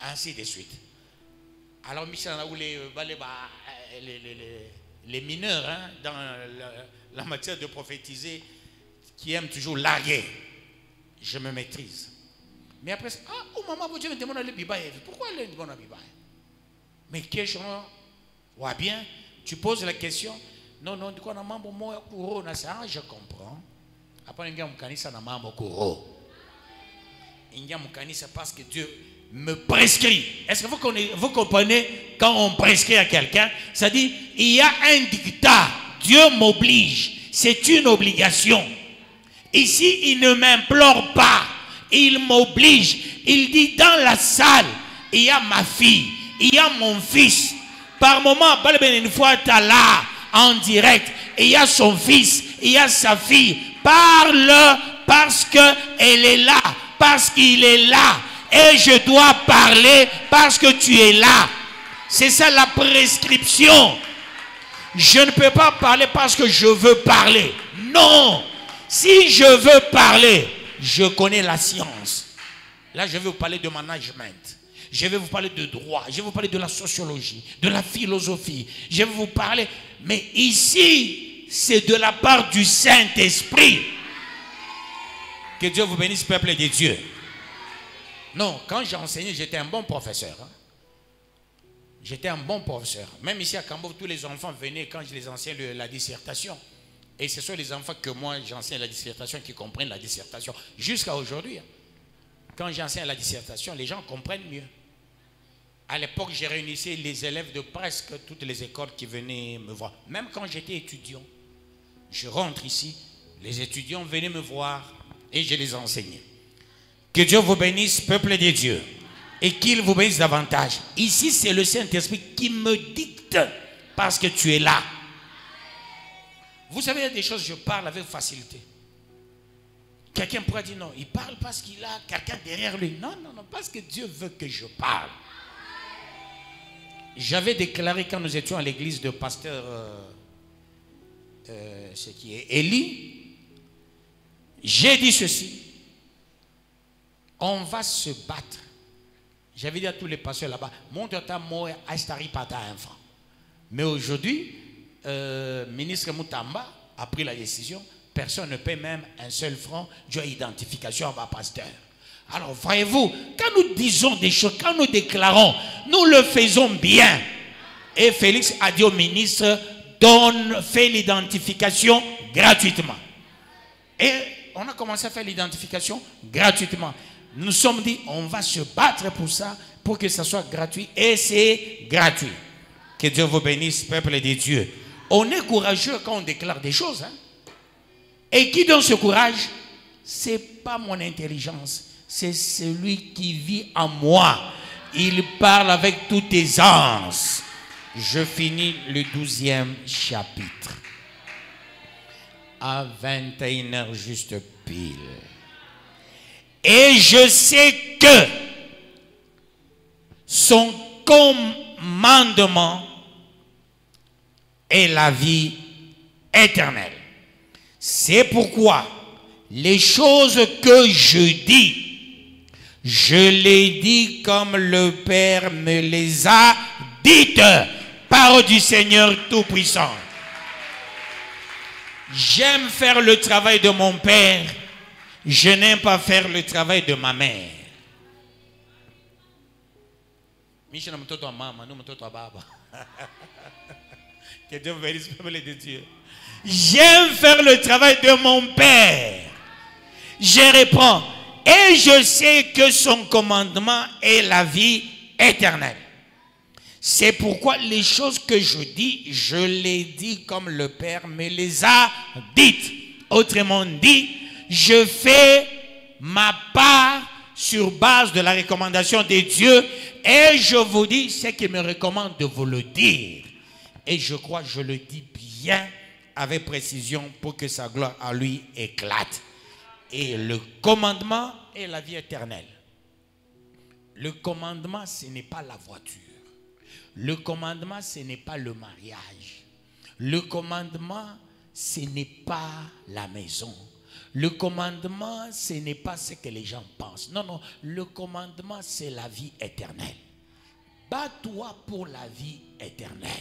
ainsi de suite. Alors Michel a les mineurs, hein, dans la matière de prophétiser, qui aiment toujours larguer. Je me maîtrise. Mais après, ah, oh maman, Dieu me demande le bibaye. Pourquoi elle demande le bibaye? Mais question, ouais bien, tu poses la question. Non, non, du coup, on a mambo moya kuro na ça, je comprends. Après, on a mukanisa na mambo kuro. Il y a mukanisa parce que Dieu me prescrit. Est-ce que vous comprenez quand on prescrit à quelqu'un? Ça dit, il y a un dictat. Dieu m'oblige. C'est une obligation. Ici, il ne m'implore pas. Il m'oblige. Il dit, dans la salle, il y a ma fille. Il y a mon fils. Par moment, une fois, tu es là, en direct. Il y a son fils. Il y a sa fille. Parle parce qu'elle est là. Parce qu'il est là. Et je dois parler parce que tu es là. C'est ça la prescription. Je ne peux pas parler parce que je veux parler. Non. Si je veux parler, je connais la science. Là, je vais vous parler de management. Je vais vous parler de droit. Je vais vous parler de la sociologie, de la philosophie. Je vais vous parler. Mais ici, c'est de la part du Saint-Esprit. Que Dieu vous bénisse, peuple de Dieu. Non, quand j'ai enseigné, j'étais un bon professeur. Hein. J'étais un bon professeur. Même ici à Cambo, tous les enfants venaient quand je les enseignais la dissertation. Et ce sont les enfants que moi j'enseigne la dissertation qui comprennent la dissertation. Jusqu'à aujourd'hui. Hein. Quand j'enseigne la dissertation, les gens comprennent mieux. À l'époque, j'ai réunissé les élèves de presque toutes les écoles qui venaient me voir. Même quand j'étais étudiant, je rentre ici, les étudiants venaient me voir et je les enseignais. Que Dieu vous bénisse, peuple de Dieu, et qu'il vous bénisse davantage. Ici, c'est le Saint-Esprit qui me dicte parce que tu es là. Vous savez, il y a des choses, je parle avec facilité. Quelqu'un pourrait dire non, il parle parce qu'il a quelqu'un derrière lui. Non, non, non, parce que Dieu veut que je parle. J'avais déclaré quand nous étions à l'église de pasteur, ce qui est Élie, j'ai dit ceci, on va se battre. J'avais dit à tous les pasteurs là-bas, montre-ta mort à Stari Pata enfant. Mais aujourd'hui, ministre Moutamba a pris la décision, personne ne paie même un seul franc de identification à ma pasteur. Alors voyez-vous, quand nous disons des choses, quand nous déclarons, nous le faisons bien. Et Félix a dit au ministre, fais l'identification gratuitement. Et on a commencé à faire l'identification gratuitement. Nous nous sommes dit, on va se battre pour ça, pour que ça soit gratuit. Et c'est gratuit. Que Dieu vous bénisse, peuple de Dieu. On est courageux quand on déclare des choses. Hein? Et qui donne ce courage? Ce n'est pas mon intelligence. C'est celui qui vit en moi. Il parle avec toute aisance. Je finis le 12e chapitre. À 21h juste pile. Et je sais que son commandement est la vie éternelle. C'est pourquoi les choses que je dis, je les dis comme le Père me les a dites. Parole du Seigneur Tout-Puissant. J'aime faire le travail de mon Père. Je n'aime pas faire le travail de ma mère. Que Dieu vous bénisse, peuple de Dieu. J'aime faire le travail de mon Père. Je réponds. Et je sais que son commandement est la vie éternelle. C'est pourquoi les choses que je dis, je les dis comme le Père me les a dites. Autrement dit, je fais ma part sur base de la recommandation de Dieu et je vous dis ce qu'il me recommande de vous le dire. Et je crois que je le dis bien avec précision pour que sa gloire à lui éclate. Et le commandement est la vie éternelle. Le commandement, ce n'est pas la voiture. Le commandement, ce n'est pas le mariage. Le commandement, ce n'est pas la maison. Le commandement, ce n'est pas ce que les gens pensent. Non, non. Le commandement, c'est la vie éternelle. Bats-toi pour la vie éternelle.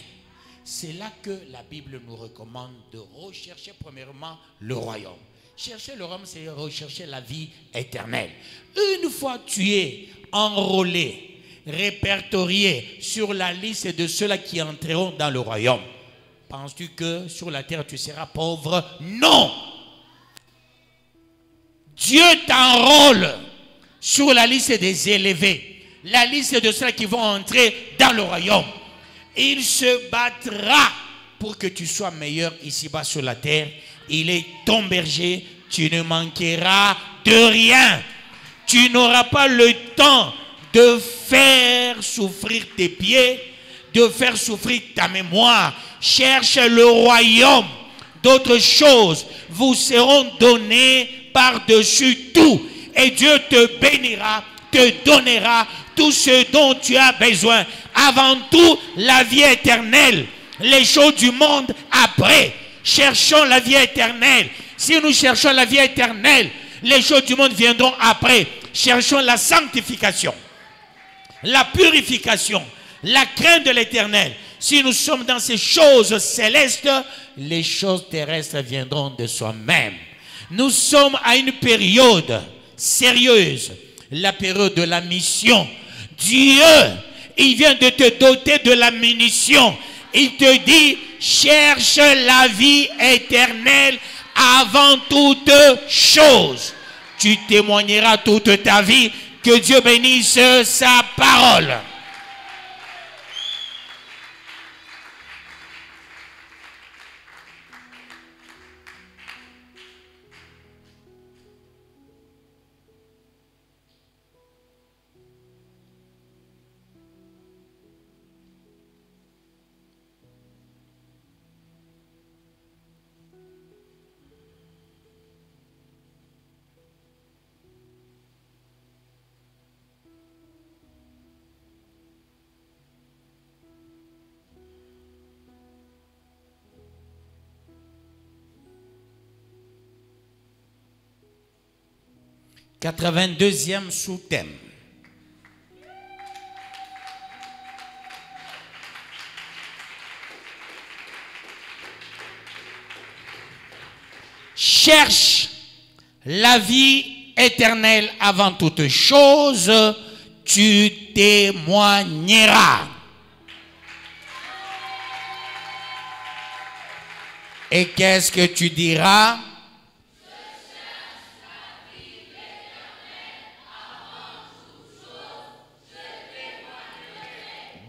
C'est là que la Bible nous recommande de rechercher premièrement le royaume. Chercher le royaume, c'est rechercher la vie éternelle. Une fois tu es enrôlé, répertorié sur la liste de ceux-là qui entreront dans le royaume, penses-tu que sur la terre tu seras pauvre? Non! Dieu t'enrôle sur la liste des élevés, la liste de ceux qui vont entrer dans le royaume. Il se battra pour que tu sois meilleur ici-bas sur la terre. Il est ton berger, tu ne manqueras de rien. Tu n'auras pas le temps de faire souffrir tes pieds, de faire souffrir ta mémoire. Cherche le royaume. D'autres choses vous seront données par-dessus tout. Et Dieu te bénira, te donnera tout ce dont tu as besoin. Avant tout, la vie éternelle. Les choses du monde après. Cherchons la vie éternelle. Si nous cherchons la vie éternelle, les choses du monde viendront après. Cherchons la sanctification. la purification, la crainte de l'Éternel, si nous sommes dans ces choses célestes, les choses terrestres viendront de soi-même. Nous sommes à une période sérieuse, la période de la mission. Dieu, il vient de te doter de la munition. Il te dit, cherche la vie éternelle avant toute chose. Tu témoigneras toute ta vie. Que Dieu bénisse sa parole. « 82e sous-thème. Cherche la vie éternelle avant toute chose, tu témoigneras. Et qu'est-ce que tu diras?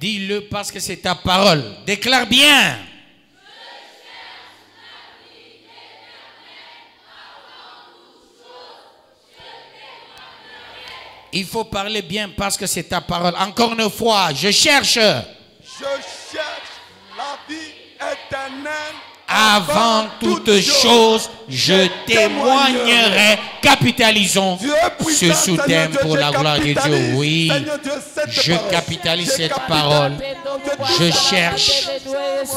Dis-le parce que c'est ta parole. Déclare bien. Il faut parler bien parce que c'est ta parole. Encore une fois, je cherche. Je cherche la vie éternelle. Avant toute chose, je témoignerai. Capitalisons ce sous-thème pour la gloire de Dieu. Oui, je capitalise cette parole. Je cherche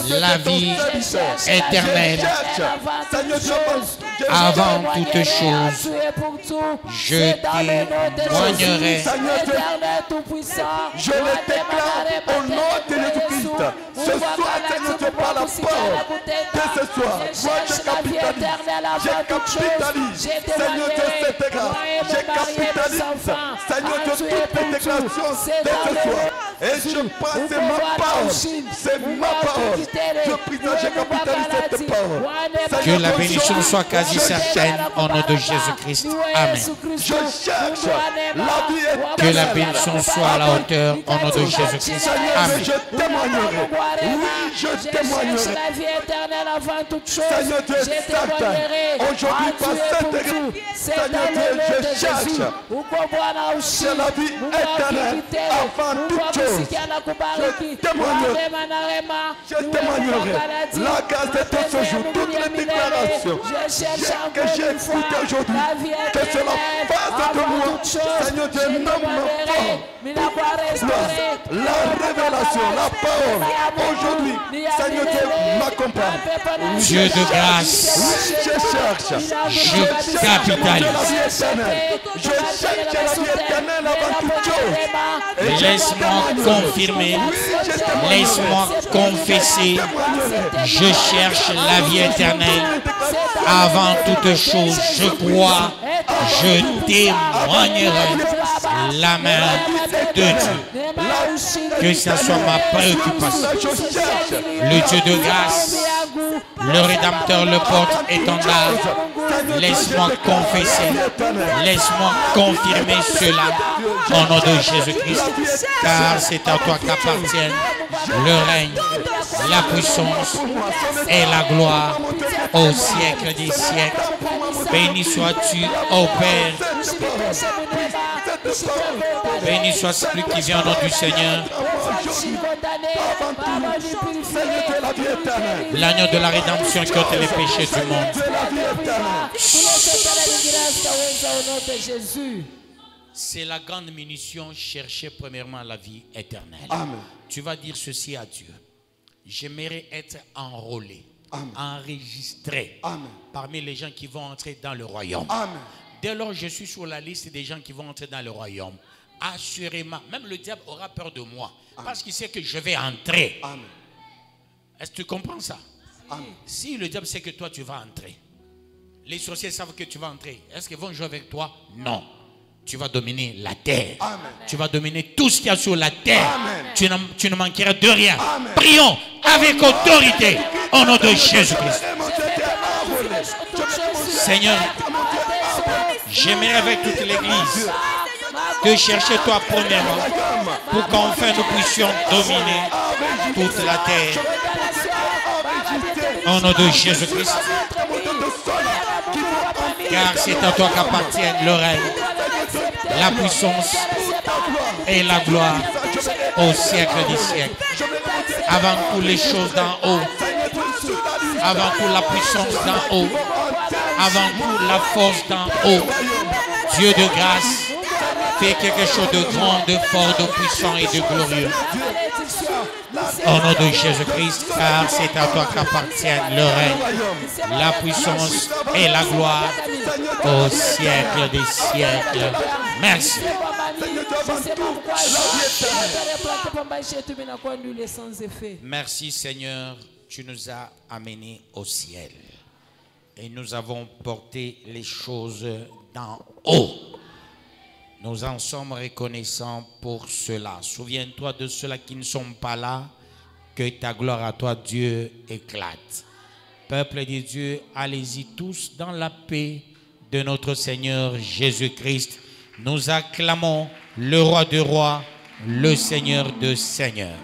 la vie éternelle. Avant toute chose, je témoignerai. Je le déclare au nom de Jésus-Christ. Ce soir, Seigneur Dieu, par la parole. Que ce soir, moi je capitalise. Seigneur Dieu, cette grâce. Je capitalise. Seigneur Dieu, toutes les déclarations de ce soir. Et je prends, c'est ma parole. C'est ma parole. Je prie, je capitalise cette parole. Que la bénédiction soit quasi certaine au nom de Jésus-Christ. Amen. Je cherche la vie éternelle. Que la bénédiction soit à la hauteur au nom de Jésus-Christ. Amen. Je témoignerai. Oui, je témoignerai. La vie éternelle avant toute chose. Seigneur Dieu, aujourd'hui par cette grâce, Seigneur Dieu, je cherche. C'est la vie éternelle avant toute chose. Je témoignerai. Je témoignerai. La grâce de tout ce jour, toutes les déclarations que j'ai écoutées aujourd'hui, que cela fasse de moi, Seigneur Dieu, nomme ma la révélation, la parole, aujourd'hui, Seigneur Dieu, m'accompagne. Dieu de grâce, Oui, je cherche. je capitalise. Je cherche la vie éternelle avant toute chose. Laisse-moi confirmer, laisse-moi confesser. Je cherche la vie éternelle avant toute chose. Je crois, je témoignerai la main de Dieu. Que ce soit ma préoccupation. Le Dieu de grâce, le Rédempteur, le porte-étendard. Laisse-moi confesser, laisse-moi confirmer cela au nom de Jésus-Christ. Car c'est à toi qu'appartiennent le règne, la puissance et la gloire au siècle des siècles. Béni sois-tu, ô Père. Béni soit celui qui vient au nom du Seigneur. L'agneau de la rédemption qui ôte les péchés du monde. C'est la grande munition, chercher premièrement la vie éternelle. Amen. Tu vas dire ceci à Dieu. J'aimerais être enrôlé, enregistré parmi les gens qui vont entrer dans le royaume. Amen. Dès lors, je suis sur la liste des gens qui vont entrer dans le royaume. assurément, même le diable aura peur de moi. Parce qu'il sait que je vais entrer. Amen. Est-ce que tu comprends ça? Amen. Si le diable sait que toi tu vas entrer, les sorciers savent que tu vas entrer, est-ce qu'ils vont jouer avec toi? Non. Tu vas dominer la terre. Amen. Tu vas dominer tout ce qu'il y a sur la terre. Amen. Tu ne manqueras de rien. Amen. Prions avec autorité au nom de Jésus-Christ. Seigneur, j'aimerais avec toute l'église de chercher toi premièrement pour qu'enfin nous puissions dominer toute la terre. Au nom de Jésus-Christ. Car c'est à toi qu'appartiennent le règne, la puissance et la gloire au siècle des siècles. Avant toutes les choses d'en haut, avant toute la puissance d'en haut, avant toute la force d'en haut, Dieu de grâce, fais quelque chose de grand, de fort, de puissant et de glorieux. Au nom de Jésus-Christ, car c'est à toi qu'appartiennent le règne, la puissance et la gloire au siècle des siècles. Merci. Merci Seigneur, tu nous as amenés au ciel et nous avons porté les choses d'en haut. Nous en sommes reconnaissants pour cela. Souviens-toi de ceux-là qui ne sont pas là, que ta gloire à toi, Dieu, éclate. Peuple de Dieu, allez-y tous dans la paix de notre Seigneur Jésus-Christ. Nous acclamons le roi de rois, le Seigneur de seigneurs.